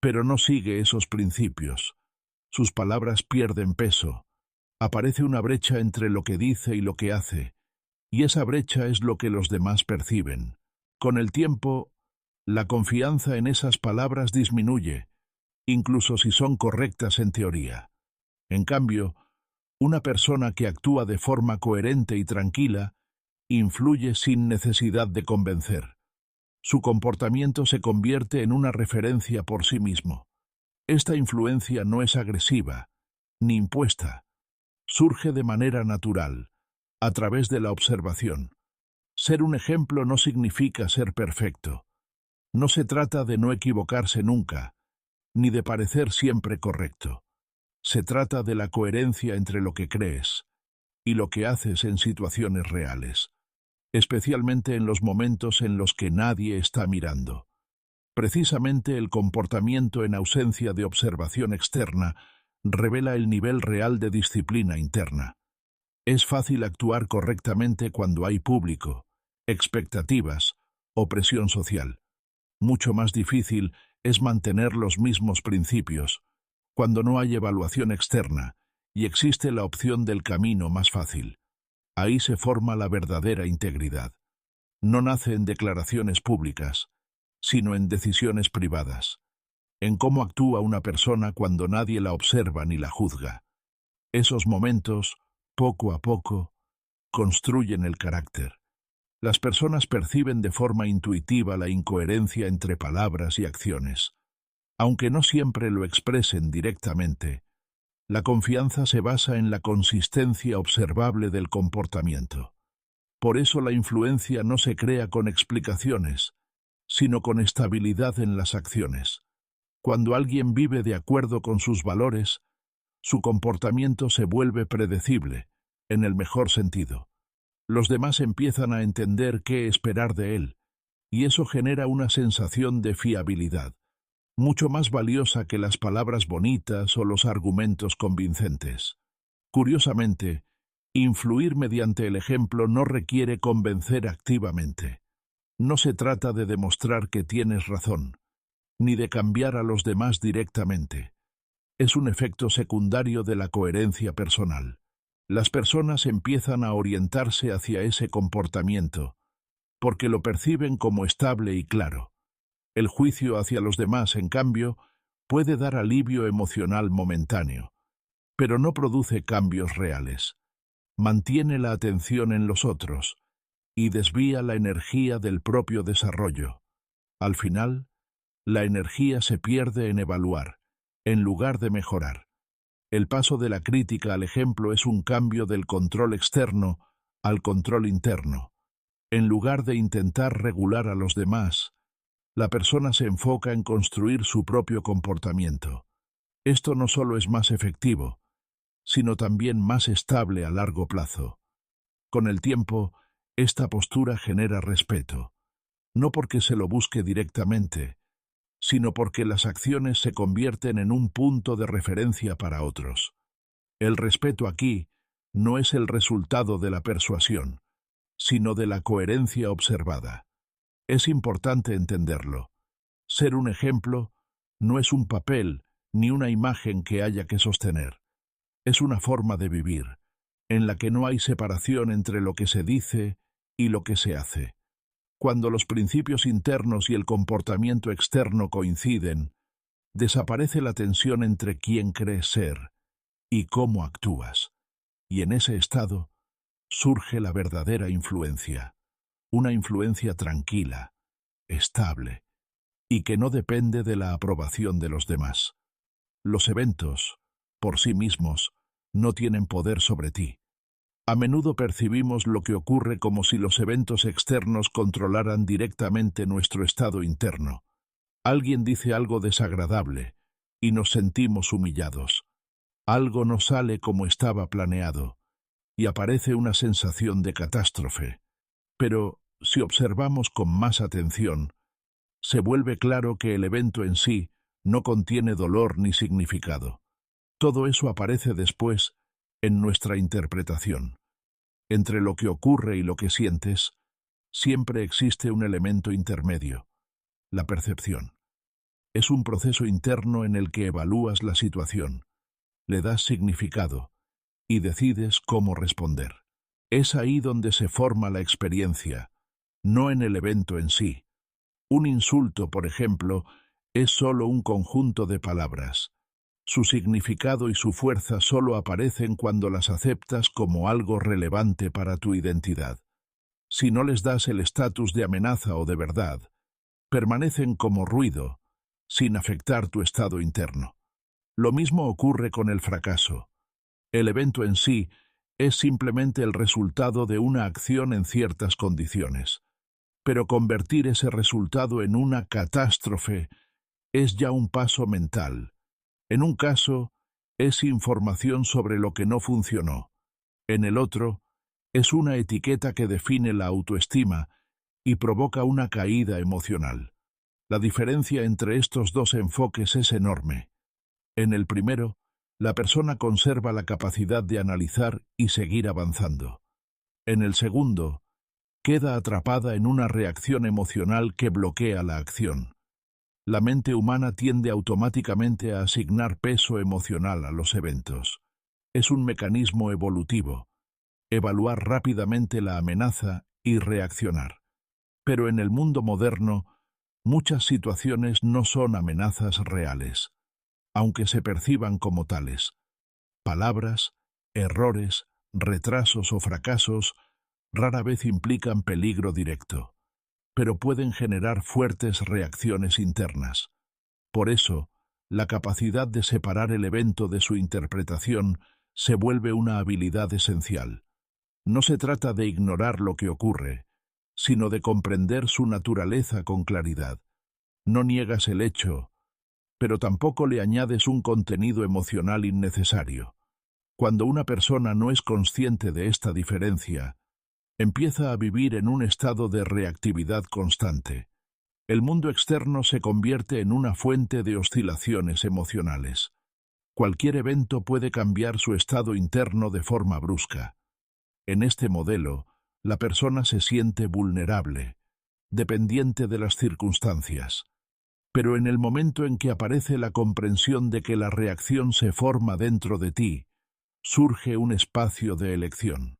pero no sigue esos principios, sus palabras pierden peso. Aparece una brecha entre lo que dice y lo que hace, y esa brecha es lo que los demás perciben. Con el tiempo, la confianza en esas palabras disminuye, incluso si son correctas en teoría. En cambio, una persona que actúa de forma coherente y tranquila influye sin necesidad de convencer. Su comportamiento se convierte en una referencia por sí mismo. Esta influencia no es agresiva, ni impuesta. Surge de manera natural, a través de la observación. Ser un ejemplo no significa ser perfecto. No se trata de no equivocarse nunca, ni de parecer siempre correcto. Se trata de la coherencia entre lo que crees y lo que haces en situaciones reales, especialmente en los momentos en los que nadie está mirando. Precisamente el comportamiento en ausencia de observación externa revela el nivel real de disciplina interna. Es fácil actuar correctamente cuando hay público, expectativas o presión social. Mucho más difícil es mantener los mismos principios cuando no hay evaluación externa y existe la opción del camino más fácil. Ahí se forma la verdadera integridad. No nace en declaraciones públicas, sino en decisiones privadas, en cómo actúa una persona cuando nadie la observa ni la juzga. Esos momentos, poco a poco, construyen el carácter. Las personas perciben de forma intuitiva la incoherencia entre palabras y acciones. Aunque no siempre lo expresen directamente, la confianza se basa en la consistencia observable del comportamiento. Por eso la influencia no se crea con explicaciones, sino con estabilidad en las acciones. Cuando alguien vive de acuerdo con sus valores, su comportamiento se vuelve predecible, en el mejor sentido. Los demás empiezan a entender qué esperar de él, y eso genera una sensación de fiabilidad, mucho más valiosa que las palabras bonitas o los argumentos convincentes. Curiosamente, influir mediante el ejemplo no requiere convencer activamente. No se trata de demostrar que tienes razón, ni de cambiar a los demás directamente. Es un efecto secundario de la coherencia personal. Las personas empiezan a orientarse hacia ese comportamiento, porque lo perciben como estable y claro. El juicio hacia los demás, en cambio, puede dar alivio emocional momentáneo, pero no produce cambios reales. Mantiene la atención en los otros y desvía la energía del propio desarrollo. Al final, la energía se pierde en evaluar, en lugar de mejorar. El paso de la crítica al ejemplo es un cambio del control externo al control interno. En lugar de intentar regular a los demás, la persona se enfoca en construir su propio comportamiento. Esto no solo es más efectivo, sino también más estable a largo plazo. Con el tiempo, esta postura genera respeto, no porque se lo busque directamente, sino porque las acciones se convierten en un punto de referencia para otros. El respeto aquí no es el resultado de la persuasión, sino de la coherencia observada. Es importante entenderlo. Ser un ejemplo no es un papel ni una imagen que haya que sostener. Es una forma de vivir, en la que no hay separación entre lo que se dice y lo que se hace. Cuando los principios internos y el comportamiento externo coinciden, desaparece la tensión entre quién crees ser y cómo actúas. Y en ese estado surge la verdadera influencia, una influencia tranquila, estable, y que no depende de la aprobación de los demás. Los eventos, por sí mismos, no tienen poder sobre ti. A menudo percibimos lo que ocurre como si los eventos externos controlaran directamente nuestro estado interno. Alguien dice algo desagradable y nos sentimos humillados. Algo no sale como estaba planeado y aparece una sensación de catástrofe. Pero, si observamos con más atención, se vuelve claro que el evento en sí no contiene dolor ni significado. Todo eso aparece después en nuestra interpretación. Entre lo que ocurre y lo que sientes, siempre existe un elemento intermedio, la percepción. Es un proceso interno en el que evalúas la situación, le das significado y decides cómo responder. Es ahí donde se forma la experiencia, no en el evento en sí. Un insulto, por ejemplo, es solo un conjunto de palabras. Su significado y su fuerza solo aparecen cuando las aceptas como algo relevante para tu identidad. Si no les das el estatus de amenaza o de verdad, permanecen como ruido, sin afectar tu estado interno. Lo mismo ocurre con el fracaso. El evento en sí es simplemente el resultado de una acción en ciertas condiciones. Pero convertir ese resultado en una catástrofe es ya un paso mental. En un caso, es información sobre lo que no funcionó. En el otro, es una etiqueta que define la autoestima y provoca una caída emocional. La diferencia entre estos dos enfoques es enorme. En el primero, la persona conserva la capacidad de analizar y seguir avanzando. En el segundo, queda atrapada en una reacción emocional que bloquea la acción. La mente humana tiende automáticamente a asignar peso emocional a los eventos. Es un mecanismo evolutivo, evaluar rápidamente la amenaza y reaccionar. Pero en el mundo moderno, muchas situaciones no son amenazas reales, aunque se perciban como tales. Palabras, errores, retrasos o fracasos rara vez implican peligro directo, pero pueden generar fuertes reacciones internas. Por eso, la capacidad de separar el evento de su interpretación se vuelve una habilidad esencial. No se trata de ignorar lo que ocurre, sino de comprender su naturaleza con claridad. No niegas el hecho, pero tampoco le añades un contenido emocional innecesario. Cuando una persona no es consciente de esta diferencia, empieza a vivir en un estado de reactividad constante. El mundo externo se convierte en una fuente de oscilaciones emocionales. Cualquier evento puede cambiar su estado interno de forma brusca. En este modelo, la persona se siente vulnerable, dependiente de las circunstancias. Pero en el momento en que aparece la comprensión de que la reacción se forma dentro de ti, surge un espacio de elección.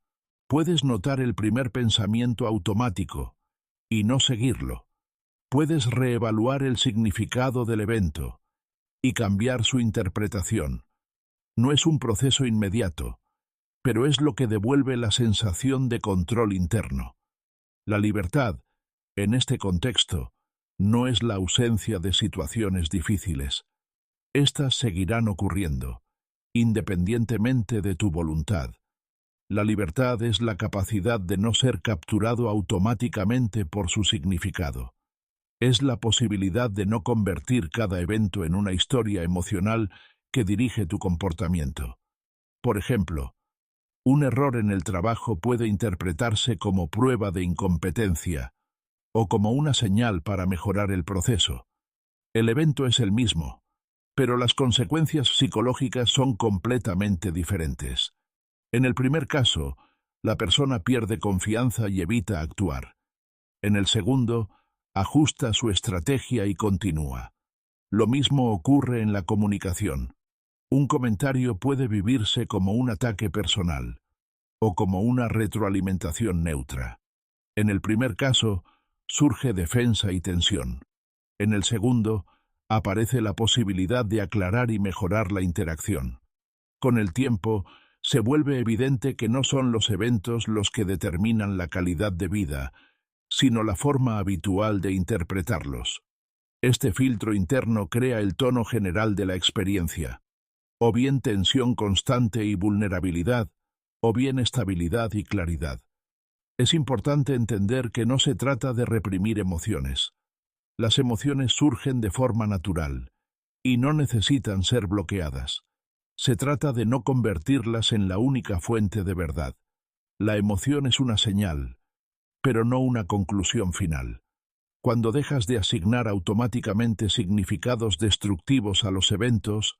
Puedes notar el primer pensamiento automático y no seguirlo. Puedes reevaluar el significado del evento y cambiar su interpretación. No es un proceso inmediato, pero es lo que devuelve la sensación de control interno. La libertad, en este contexto, no es la ausencia de situaciones difíciles. Estas seguirán ocurriendo, independientemente de tu voluntad. La libertad es la capacidad de no ser capturado automáticamente por su significado. Es la posibilidad de no convertir cada evento en una historia emocional que dirige tu comportamiento. Por ejemplo, un error en el trabajo puede interpretarse como prueba de incompetencia o como una señal para mejorar el proceso. El evento es el mismo, pero las consecuencias psicológicas son completamente diferentes. En el primer caso, la persona pierde confianza y evita actuar. En el segundo, ajusta su estrategia y continúa. Lo mismo ocurre en la comunicación. Un comentario puede vivirse como un ataque personal o como una retroalimentación neutra. En el primer caso, surge defensa y tensión. En el segundo, aparece la posibilidad de aclarar y mejorar la interacción. Con el tiempo, se vuelve evidente que no son los eventos los que determinan la calidad de vida, sino la forma habitual de interpretarlos. Este filtro interno crea el tono general de la experiencia, o bien tensión constante y vulnerabilidad, o bien estabilidad y claridad. Es importante entender que no se trata de reprimir emociones. Las emociones surgen de forma natural, y no necesitan ser bloqueadas. Se trata de no convertirlas en la única fuente de verdad. La emoción es una señal, pero no una conclusión final. Cuando dejas de asignar automáticamente significados destructivos a los eventos,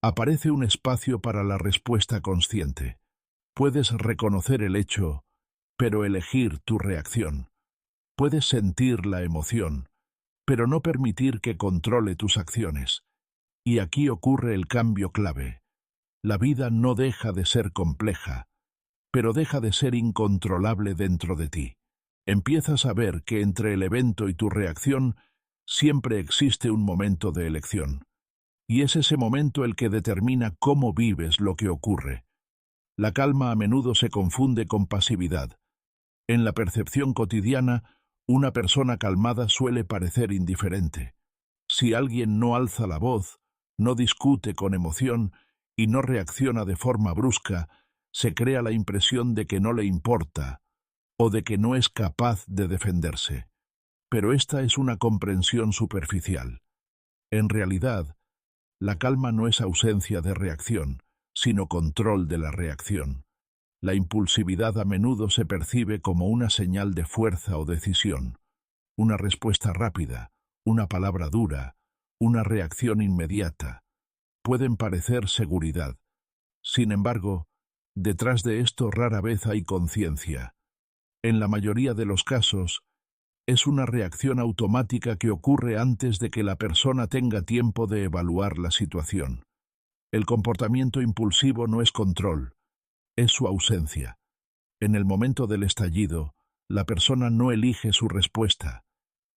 aparece un espacio para la respuesta consciente. Puedes reconocer el hecho, pero elegir tu reacción. Puedes sentir la emoción, pero no permitir que controle tus acciones. Y aquí ocurre el cambio clave. La vida no deja de ser compleja, pero deja de ser incontrolable dentro de ti. Empiezas a ver que entre el evento y tu reacción siempre existe un momento de elección. Y es ese momento el que determina cómo vives lo que ocurre. La calma a menudo se confunde con pasividad. En la percepción cotidiana, una persona calmada suele parecer indiferente. Si alguien no alza la voz, no discute con emoción y no reacciona de forma brusca, se crea la impresión de que no le importa o de que no es capaz de defenderse. Pero esta es una comprensión superficial. En realidad, la calma no es ausencia de reacción, sino control de la reacción. La impulsividad a menudo se percibe como una señal de fuerza o decisión, una respuesta rápida, una palabra dura, una reacción inmediata. Pueden parecer seguridad. Sin embargo, detrás de esto rara vez hay conciencia. En la mayoría de los casos, es una reacción automática que ocurre antes de que la persona tenga tiempo de evaluar la situación. El comportamiento impulsivo no es control, es su ausencia. En el momento del estallido, la persona no elige su respuesta,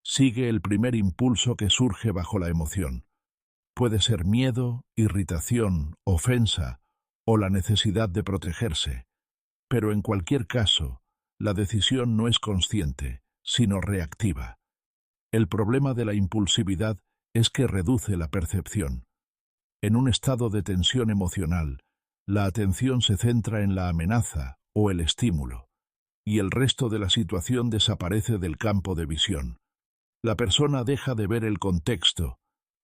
sigue el primer impulso que surge bajo la emoción. Puede ser miedo, irritación, ofensa o la necesidad de protegerse. Pero en cualquier caso, la decisión no es consciente, sino reactiva. El problema de la impulsividad es que reduce la percepción. En un estado de tensión emocional, la atención se centra en la amenaza o el estímulo, y el resto de la situación desaparece del campo de visión. La persona deja de ver el contexto,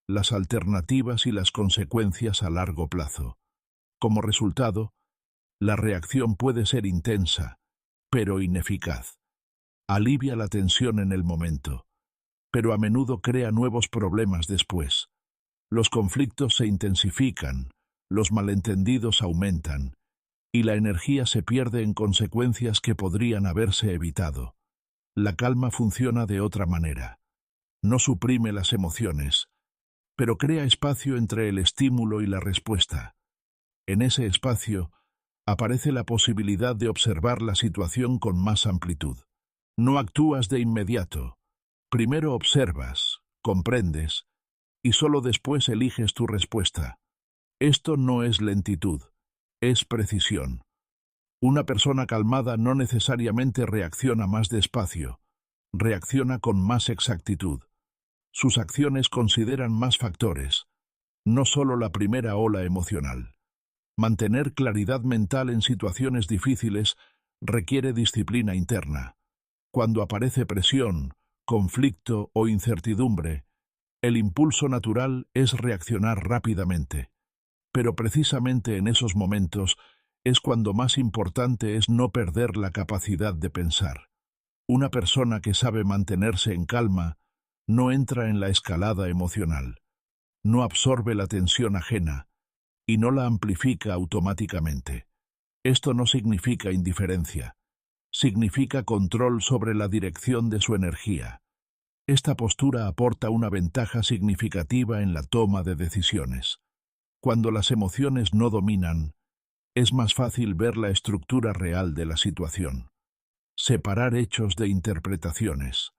las alternativas y las consecuencias a largo plazo. Como resultado, la reacción puede ser intensa, pero ineficaz. Alivia la tensión en el momento, pero a menudo crea nuevos problemas después. Los conflictos se intensifican, los malentendidos aumentan, y la energía se pierde en consecuencias que podrían haberse evitado. La calma funciona de otra manera. No suprime las emociones, pero crea espacio entre el estímulo y la respuesta. En ese espacio, aparece la posibilidad de observar la situación con más amplitud. No actúas de inmediato. Primero observas, comprendes, y solo después eliges tu respuesta. Esto no es lentitud, es precisión. Una persona calmada no necesariamente reacciona más despacio, reacciona con más exactitud. Sus acciones consideran más factores, no solo la primera ola emocional. Mantener claridad mental en situaciones difíciles requiere disciplina interna. Cuando aparece presión, conflicto o incertidumbre, el impulso natural es reaccionar rápidamente. Pero precisamente en esos momentos es cuando más importante es no perder la capacidad de pensar. Una persona que sabe mantenerse en calma no entra en la escalada emocional, no absorbe la tensión ajena y no la amplifica automáticamente. Esto no significa indiferencia, significa control sobre la dirección de su energía. Esta postura aporta una ventaja significativa en la toma de decisiones. Cuando las emociones no dominan, es más fácil ver la estructura real de la situación. Separar hechos de interpretaciones.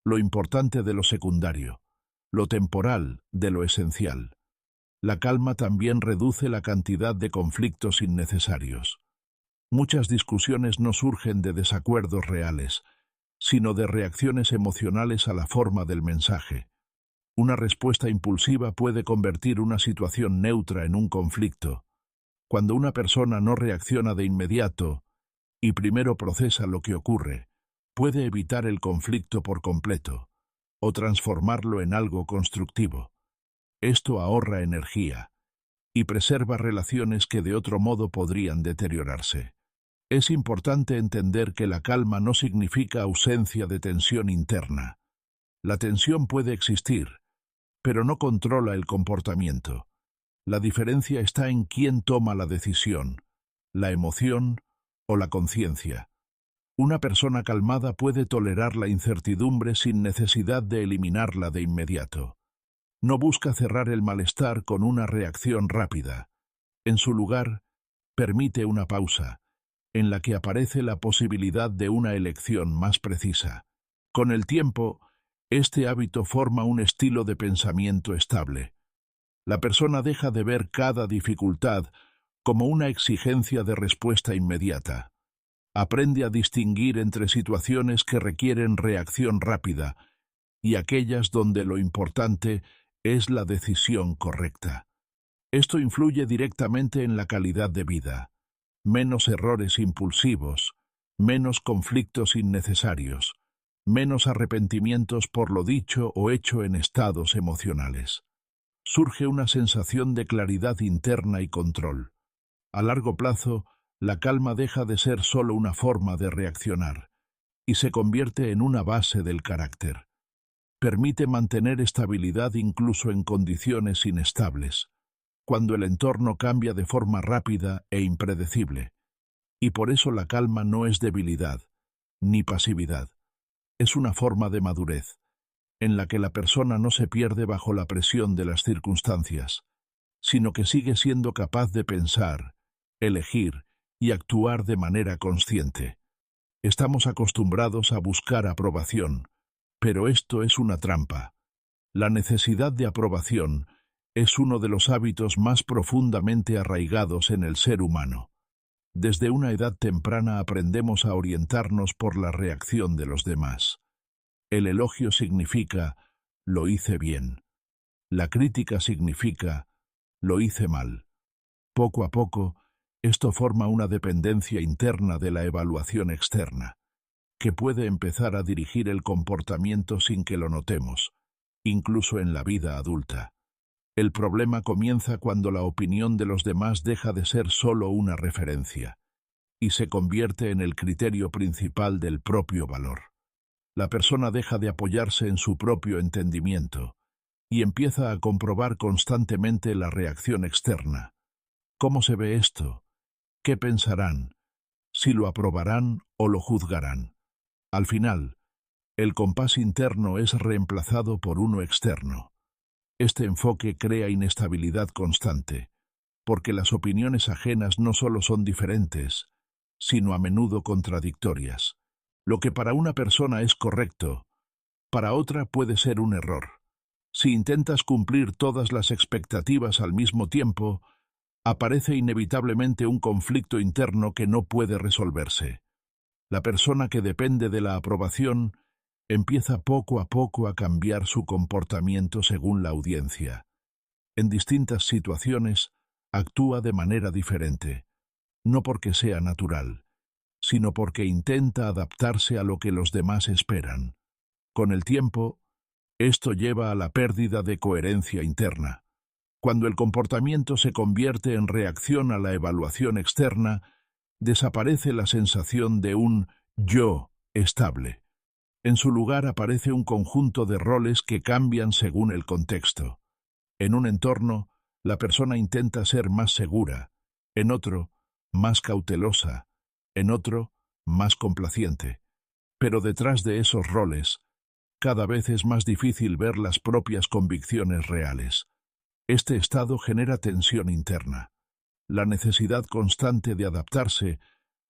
Lo importante de lo secundario, lo temporal de lo esencial. La calma también reduce la cantidad de conflictos innecesarios. Muchas discusiones no surgen de desacuerdos reales, sino de reacciones emocionales a la forma del mensaje. Una respuesta impulsiva puede convertir una situación neutra en un conflicto. Cuando una persona no reacciona de inmediato y primero procesa lo que ocurre, puede evitar el conflicto por completo o transformarlo en algo constructivo. Esto ahorra energía y preserva relaciones que de otro modo podrían deteriorarse. Es importante entender que la calma no significa ausencia de tensión interna. La tensión puede existir, pero no controla el comportamiento. La diferencia está en quién toma la decisión, la emoción o la conciencia. Una persona calmada puede tolerar la incertidumbre sin necesidad de eliminarla de inmediato. No busca cerrar el malestar con una reacción rápida. En su lugar, permite una pausa, en la que aparece la posibilidad de una elección más precisa. Con el tiempo, este hábito forma un estilo de pensamiento estable. La persona deja de ver cada dificultad como una exigencia de respuesta inmediata. Aprende a distinguir entre situaciones que requieren reacción rápida y aquellas donde lo importante es la decisión correcta. Esto influye directamente en la calidad de vida. Menos errores impulsivos, menos conflictos innecesarios, menos arrepentimientos por lo dicho o hecho en estados emocionales. Surge una sensación de claridad interna y control. A largo plazo, la calma deja de ser solo una forma de reaccionar y se convierte en una base del carácter. Permite mantener estabilidad incluso en condiciones inestables, cuando el entorno cambia de forma rápida e impredecible. Y por eso la calma no es debilidad, ni pasividad. Es una forma de madurez, en la que la persona no se pierde bajo la presión de las circunstancias, sino que sigue siendo capaz de pensar, elegir y actuar de manera consciente. Estamos acostumbrados a buscar aprobación, pero esto es una trampa. La necesidad de aprobación es uno de los hábitos más profundamente arraigados en el ser humano. Desde una edad temprana aprendemos a orientarnos por la reacción de los demás. El elogio significa «lo hice bien». La crítica significa «lo hice mal». Poco a poco, esto forma una dependencia interna de la evaluación externa, que puede empezar a dirigir el comportamiento sin que lo notemos, incluso en la vida adulta. El problema comienza cuando la opinión de los demás deja de ser solo una referencia y se convierte en el criterio principal del propio valor. La persona deja de apoyarse en su propio entendimiento y empieza a comprobar constantemente la reacción externa. ¿Cómo se ve esto? ¿Qué pensarán? ¿Si lo aprobarán o lo juzgarán? Al final, el compás interno es reemplazado por uno externo. Este enfoque crea inestabilidad constante, porque las opiniones ajenas no solo son diferentes, sino a menudo contradictorias. Lo que para una persona es correcto, para otra puede ser un error. Si intentas cumplir todas las expectativas al mismo tiempo, aparece inevitablemente un conflicto interno que no puede resolverse. La persona que depende de la aprobación empieza poco a poco a cambiar su comportamiento según la audiencia. En distintas situaciones, actúa de manera diferente, no porque sea natural, sino porque intenta adaptarse a lo que los demás esperan. Con el tiempo, esto lleva a la pérdida de coherencia interna. Cuando el comportamiento se convierte en reacción a la evaluación externa, desaparece la sensación de un yo estable. En su lugar aparece un conjunto de roles que cambian según el contexto. En un entorno, la persona intenta ser más segura, en otro, más cautelosa, en otro, más complaciente. Pero detrás de esos roles, cada vez es más difícil ver las propias convicciones reales. Este estado genera tensión interna. La necesidad constante de adaptarse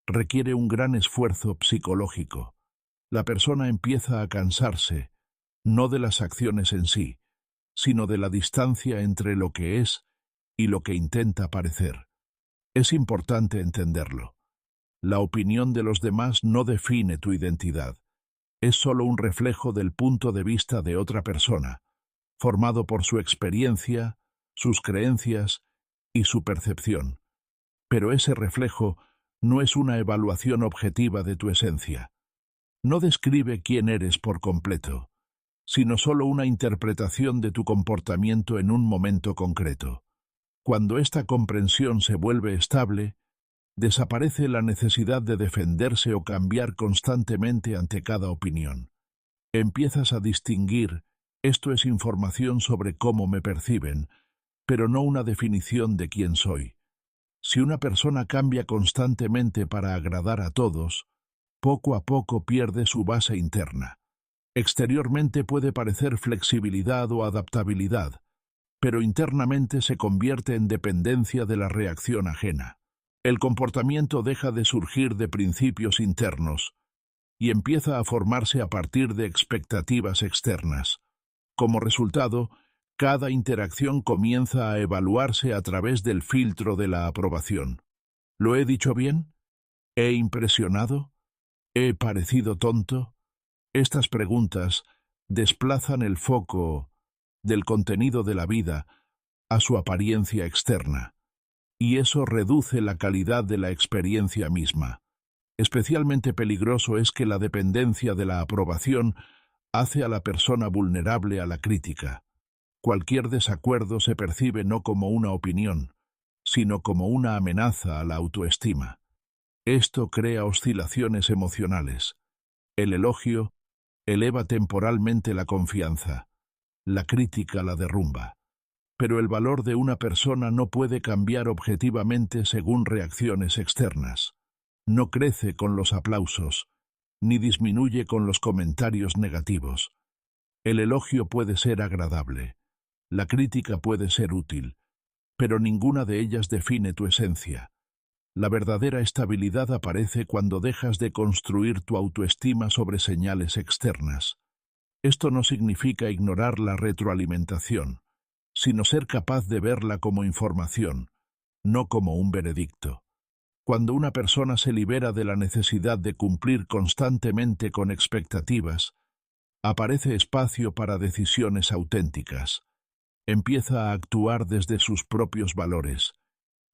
requiere un gran esfuerzo psicológico. La persona empieza a cansarse, no de las acciones en sí, sino de la distancia entre lo que es y lo que intenta parecer. Es importante entenderlo. La opinión de los demás no define tu identidad. Es solo un reflejo del punto de vista de otra persona, formado por su experiencia, sus creencias y su percepción. Pero ese reflejo no es una evaluación objetiva de tu esencia. No describe quién eres por completo, sino solo una interpretación de tu comportamiento en un momento concreto. Cuando esta comprensión se vuelve estable, desaparece la necesidad de defenderse o cambiar constantemente ante cada opinión. Empiezas a distinguir: esto es información sobre cómo me perciben, pero no una definición de quién soy. Si una persona cambia constantemente para agradar a todos, poco a poco pierde su base interna. Exteriormente puede parecer flexibilidad o adaptabilidad, pero internamente se convierte en dependencia de la reacción ajena. El comportamiento deja de surgir de principios internos y empieza a formarse a partir de expectativas externas. Como resultado, cada interacción comienza a evaluarse a través del filtro de la aprobación. ¿Lo he dicho bien? ¿He impresionado? ¿He parecido tonto? Estas preguntas desplazan el foco del contenido de la vida a su apariencia externa, y eso reduce la calidad de la experiencia misma. Especialmente peligroso es que la dependencia de la aprobación hace a la persona vulnerable a la crítica. Cualquier desacuerdo se percibe no como una opinión, sino como una amenaza a la autoestima. Esto crea oscilaciones emocionales. El elogio eleva temporalmente la confianza, la crítica la derrumba. Pero el valor de una persona no puede cambiar objetivamente según reacciones externas. No crece con los aplausos, ni disminuye con los comentarios negativos. El elogio puede ser agradable, la crítica puede ser útil, pero ninguna de ellas define tu esencia. La verdadera estabilidad aparece cuando dejas de construir tu autoestima sobre señales externas. Esto no significa ignorar la retroalimentación, sino ser capaz de verla como información, no como un veredicto. Cuando una persona se libera de la necesidad de cumplir constantemente con expectativas, aparece espacio para decisiones auténticas. Empieza a actuar desde sus propios valores,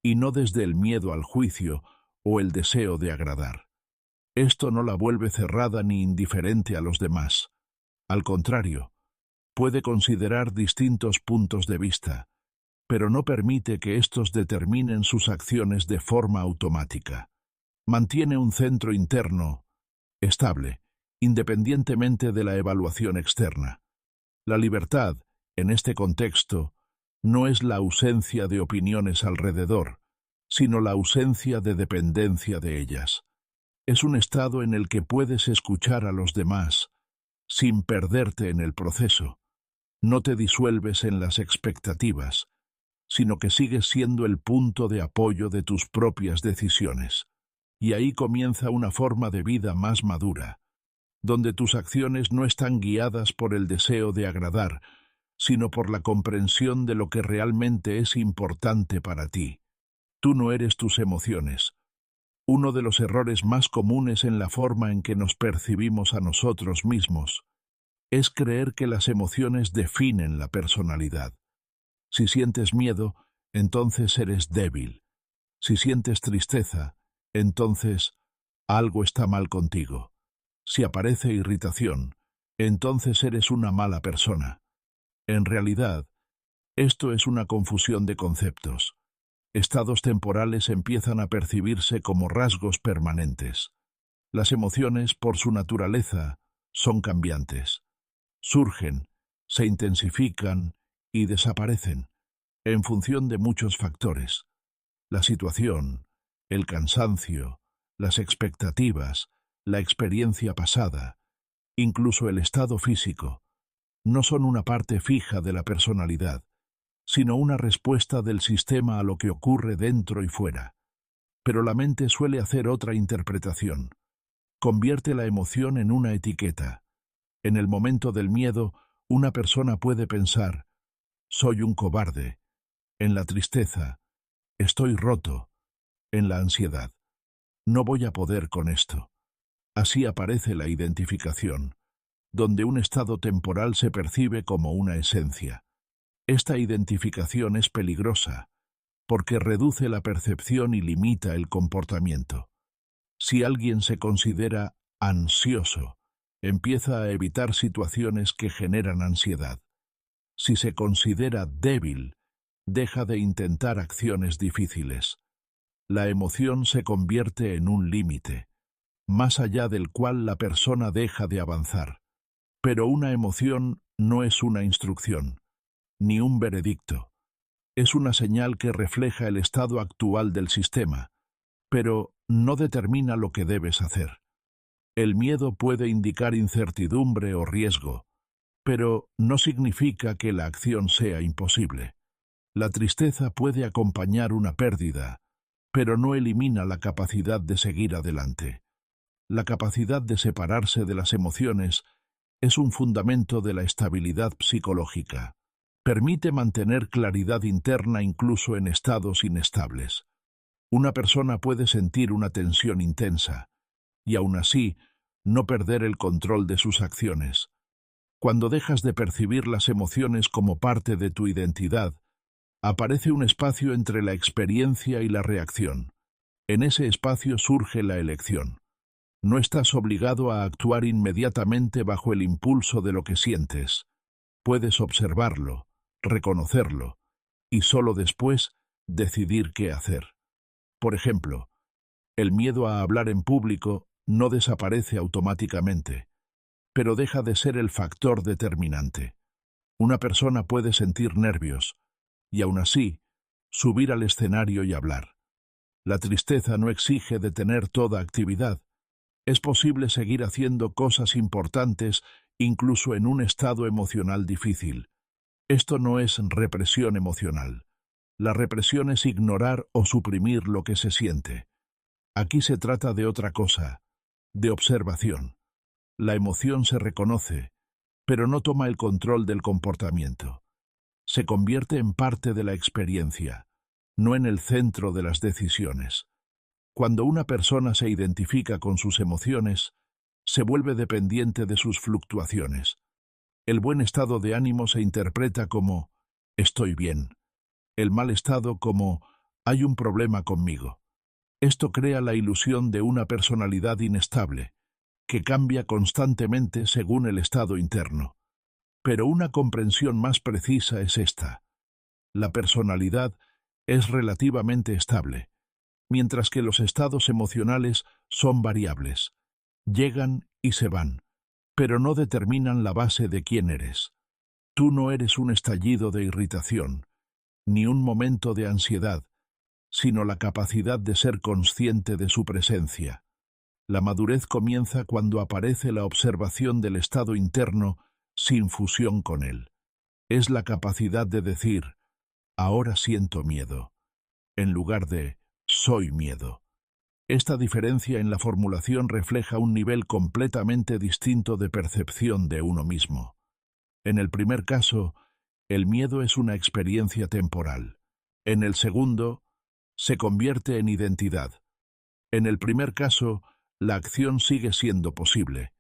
y no desde el miedo al juicio o el deseo de agradar. Esto no la vuelve cerrada ni indiferente a los demás. Al contrario, puede considerar distintos puntos de vista, pero no permite que estos determinen sus acciones de forma automática. Mantiene un centro interno estable, independientemente de la evaluación externa. La libertad, en este contexto, no es la ausencia de opiniones alrededor, sino la ausencia de dependencia de ellas. Es un estado en el que puedes escuchar a los demás, sin perderte en el proceso. No te disuelves en las expectativas, sino que sigues siendo el punto de apoyo de tus propias decisiones. Y ahí comienza una forma de vida más madura, donde tus acciones no están guiadas por el deseo de agradar, sino por la comprensión de lo que realmente es importante para ti. Tú no eres tus emociones. Uno de los errores más comunes en la forma en que nos percibimos a nosotros mismos es creer que las emociones definen la personalidad. Si sientes miedo, entonces eres débil. Si sientes tristeza, entonces algo está mal contigo. Si aparece irritación, entonces eres una mala persona. En realidad, esto es una confusión de conceptos. Estados temporales empiezan a percibirse como rasgos permanentes. Las emociones, por su naturaleza, son cambiantes. Surgen, se intensifican y desaparecen, en función de muchos factores. La situación, el cansancio, las expectativas, la experiencia pasada, incluso el estado físico, no son una parte fija de la personalidad, sino una respuesta del sistema a lo que ocurre dentro y fuera. Pero la mente suele hacer otra interpretación. Convierte la emoción en una etiqueta. En el momento del miedo, una persona puede pensar: soy un cobarde. En la tristeza, estoy roto. En la ansiedad, no voy a poder con esto. Así aparece la identificación, donde un estado temporal se percibe como una esencia. Esta identificación es peligrosa, porque reduce la percepción y limita el comportamiento. Si alguien se considera ansioso, empieza a evitar situaciones que generan ansiedad. Si se considera débil, deja de intentar acciones difíciles. La emoción se convierte en un límite, más allá del cual la persona deja de avanzar. Pero una emoción no es una instrucción, ni un veredicto. Es una señal que refleja el estado actual del sistema, pero no determina lo que debes hacer. El miedo puede indicar incertidumbre o riesgo, pero no significa que la acción sea imposible. La tristeza puede acompañar una pérdida, pero no elimina la capacidad de seguir adelante. La capacidad de separarse de las emociones es un fundamento de la estabilidad psicológica. Permite mantener claridad interna incluso en estados inestables. Una persona puede sentir una tensión intensa y aún así no perder el control de sus acciones. Cuando dejas de percibir las emociones como parte de tu identidad, aparece un espacio entre la experiencia y la reacción. En ese espacio surge la elección. No estás obligado a actuar inmediatamente bajo el impulso de lo que sientes. Puedes observarlo, reconocerlo, y solo después decidir qué hacer. Por ejemplo, el miedo a hablar en público no desaparece automáticamente, pero deja de ser el factor determinante. Una persona puede sentir nervios, y aún así, subir al escenario y hablar. La tristeza no exige detener toda actividad. Es posible seguir haciendo cosas importantes incluso en un estado emocional difícil. Esto no es represión emocional. La represión es ignorar o suprimir lo que se siente. Aquí se trata de otra cosa, de observación. La emoción se reconoce, pero no toma el control del comportamiento. Se convierte en parte de la experiencia, no en el centro de las decisiones. Cuando una persona se identifica con sus emociones, se vuelve dependiente de sus fluctuaciones. El buen estado de ánimo se interpreta como «estoy bien», el mal estado como «hay un problema conmigo». Esto crea la ilusión de una personalidad inestable, que cambia constantemente según el estado interno. Pero una comprensión más precisa es esta. La personalidad es relativamente estable, mientras que los estados emocionales son variables. Llegan y se van, pero no determinan la base de quién eres. Tú no eres un estallido de irritación, ni un momento de ansiedad, sino la capacidad de ser consciente de su presencia. La madurez comienza cuando aparece la observación del estado interno sin fusión con él. Es la capacidad de decir, ahora siento miedo, en lugar de soy miedo. Esta diferencia en la formulación refleja un nivel completamente distinto de percepción de uno mismo. En el primer caso, el miedo es una experiencia temporal. En el segundo, se convierte en identidad. En el primer caso, la acción sigue siendo posible.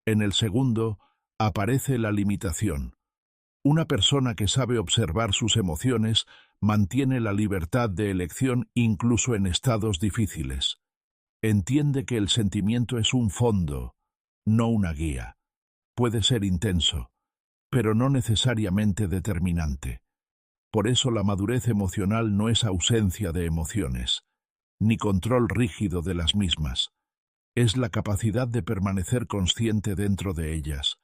En el segundo, aparece la limitación. Una persona que sabe observar sus emociones mantiene la libertad de elección incluso en estados difíciles. Entiende que el sentimiento es un fondo, no una guía. Puede ser intenso, pero no necesariamente determinante. Por eso la madurez emocional no es ausencia de emociones, ni control rígido de las mismas. Es la capacidad de permanecer consciente dentro de ellas,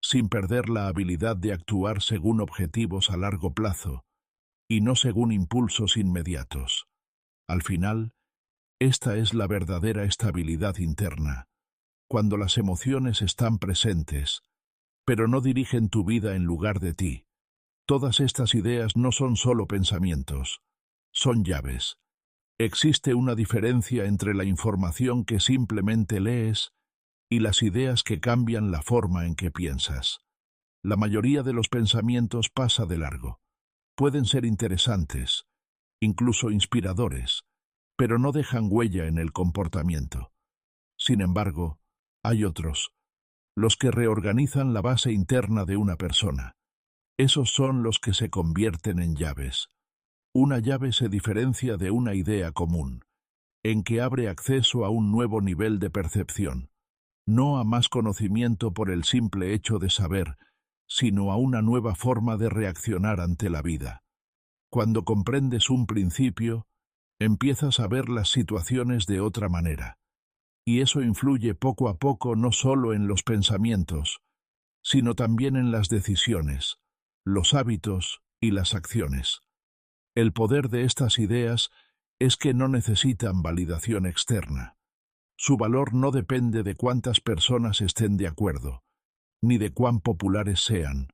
sin perder la habilidad de actuar según objetivos a largo plazo y no según impulsos inmediatos. Al final, esta es la verdadera estabilidad interna, cuando las emociones están presentes, pero no dirigen tu vida en lugar de ti. Todas estas ideas no son solo pensamientos, son llaves. Existe una diferencia entre la información que simplemente lees y las ideas que cambian la forma en que piensas. La mayoría de los pensamientos pasa de largo. Pueden ser interesantes, incluso inspiradores, pero no dejan huella en el comportamiento. Sin embargo, hay otros, los que reorganizan la base interna de una persona. Esos son los que se convierten en llaves. Una llave se diferencia de una idea común, en que abre acceso a un nuevo nivel de percepción, no a más conocimiento por el simple hecho de saber, sino a una nueva forma de reaccionar ante la vida. Cuando comprendes un principio, empiezas a ver las situaciones de otra manera, y eso influye poco a poco no solo en los pensamientos, sino también en las decisiones, los hábitos y las acciones. El poder de estas ideas es que no necesitan validación externa. Su valor no depende de cuántas personas estén de acuerdo, ni de cuán populares sean.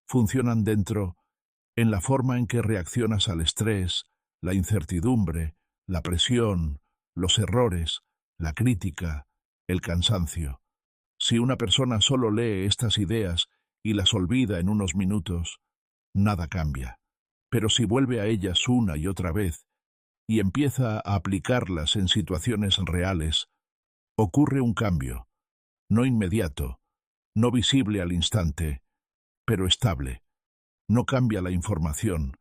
Funcionan dentro, en la forma en que reaccionas al estrés, la incertidumbre, la presión, los errores, la crítica, el cansancio. Si una persona solo lee estas ideas y las olvida en unos minutos, nada cambia. Pero si vuelve a ellas una y otra vez y empieza a aplicarlas en situaciones reales, ocurre un cambio, no inmediato, no visible al instante, pero estable. No cambia la información,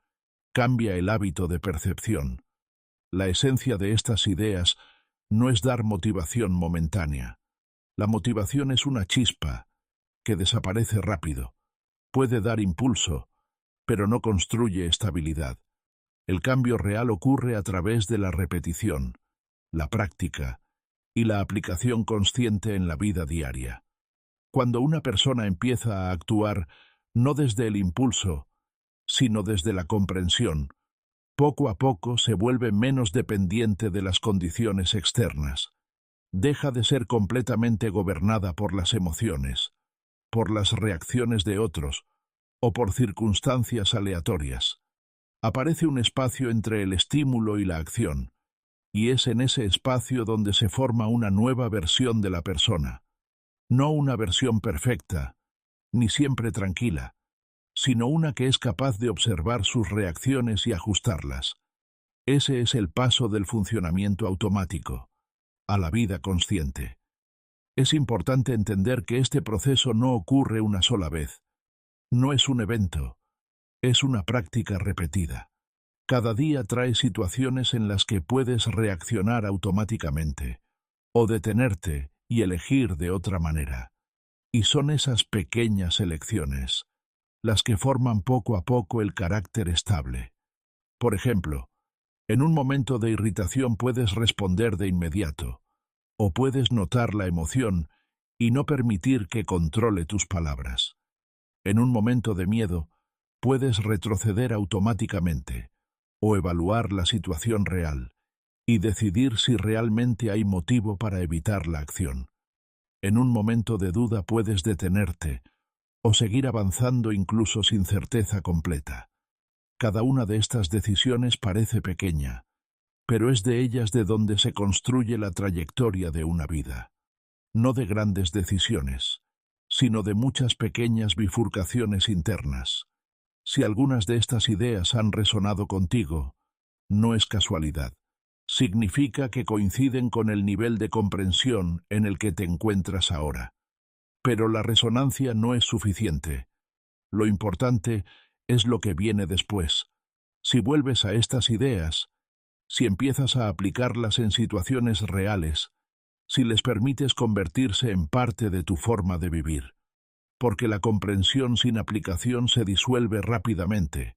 cambia el hábito de percepción. La esencia de estas ideas no es dar motivación momentánea. La motivación es una chispa que desaparece rápido. Puede dar impulso, pero no construye estabilidad. El cambio real ocurre a través de la repetición, la práctica y la aplicación consciente en la vida diaria. Cuando una persona empieza a actuar no desde el impulso, sino desde la comprensión, poco a poco se vuelve menos dependiente de las condiciones externas. Deja de ser completamente gobernada por las emociones, por las reacciones de otros o por circunstancias aleatorias. Aparece un espacio entre el estímulo y la acción, y es en ese espacio donde se forma una nueva versión de la persona. No una versión perfecta, ni siempre tranquila, sino una que es capaz de observar sus reacciones y ajustarlas. Ese es el paso del funcionamiento automático a la vida consciente. Es importante entender que este proceso no ocurre una sola vez. No es un evento, es una práctica repetida. Cada día trae situaciones en las que puedes reaccionar automáticamente, o detenerte y elegir de otra manera. Y son esas pequeñas elecciones las que forman poco a poco el carácter estable. Por ejemplo, en un momento de irritación puedes responder de inmediato, o puedes notar la emoción y no permitir que controle tus palabras. En un momento de miedo, puedes retroceder automáticamente, o evaluar la situación real, y decidir si realmente hay motivo para evitar la acción. En un momento de duda puedes detenerte, o seguir avanzando incluso sin certeza completa. Cada una de estas decisiones parece pequeña, pero es de ellas de donde se construye la trayectoria de una vida. No de grandes decisiones, sino de muchas pequeñas bifurcaciones internas. Si algunas de estas ideas han resonado contigo, no es casualidad. Significa que coinciden con el nivel de comprensión en el que te encuentras ahora. Pero la resonancia no es suficiente. Lo importante es lo que viene después. Si vuelves a estas ideas, si empiezas a aplicarlas en situaciones reales, si les permites convertirse en parte de tu forma de vivir. Porque la comprensión sin aplicación se disuelve rápidamente.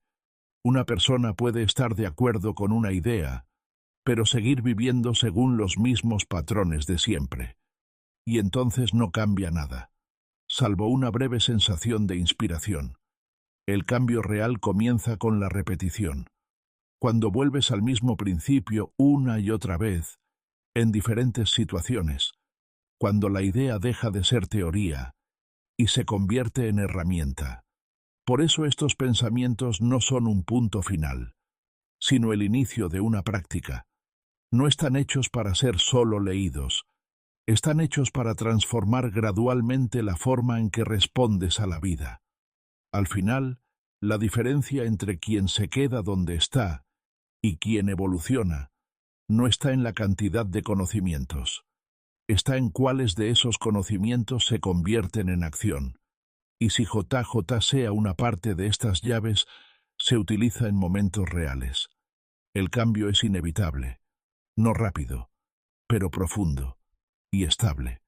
Una persona puede estar de acuerdo con una idea, pero seguir viviendo según los mismos patrones de siempre. Y entonces no cambia nada, salvo una breve sensación de inspiración. El cambio real comienza con la repetición. Cuando vuelves al mismo principio una y otra vez, en diferentes situaciones, cuando la idea deja de ser teoría y se convierte en herramienta. Por eso estos pensamientos no son un punto final, sino el inicio de una práctica. No están hechos para ser solo leídos, están hechos para transformar gradualmente la forma en que respondes a la vida. Al final, la diferencia entre quien se queda donde está y quien evoluciona no está en la cantidad de conocimientos, está en cuáles de esos conocimientos se convierten en acción. Y si JJ sea una parte de estas llaves, se utiliza en momentos reales. El cambio es inevitable, no rápido, pero profundo y estable.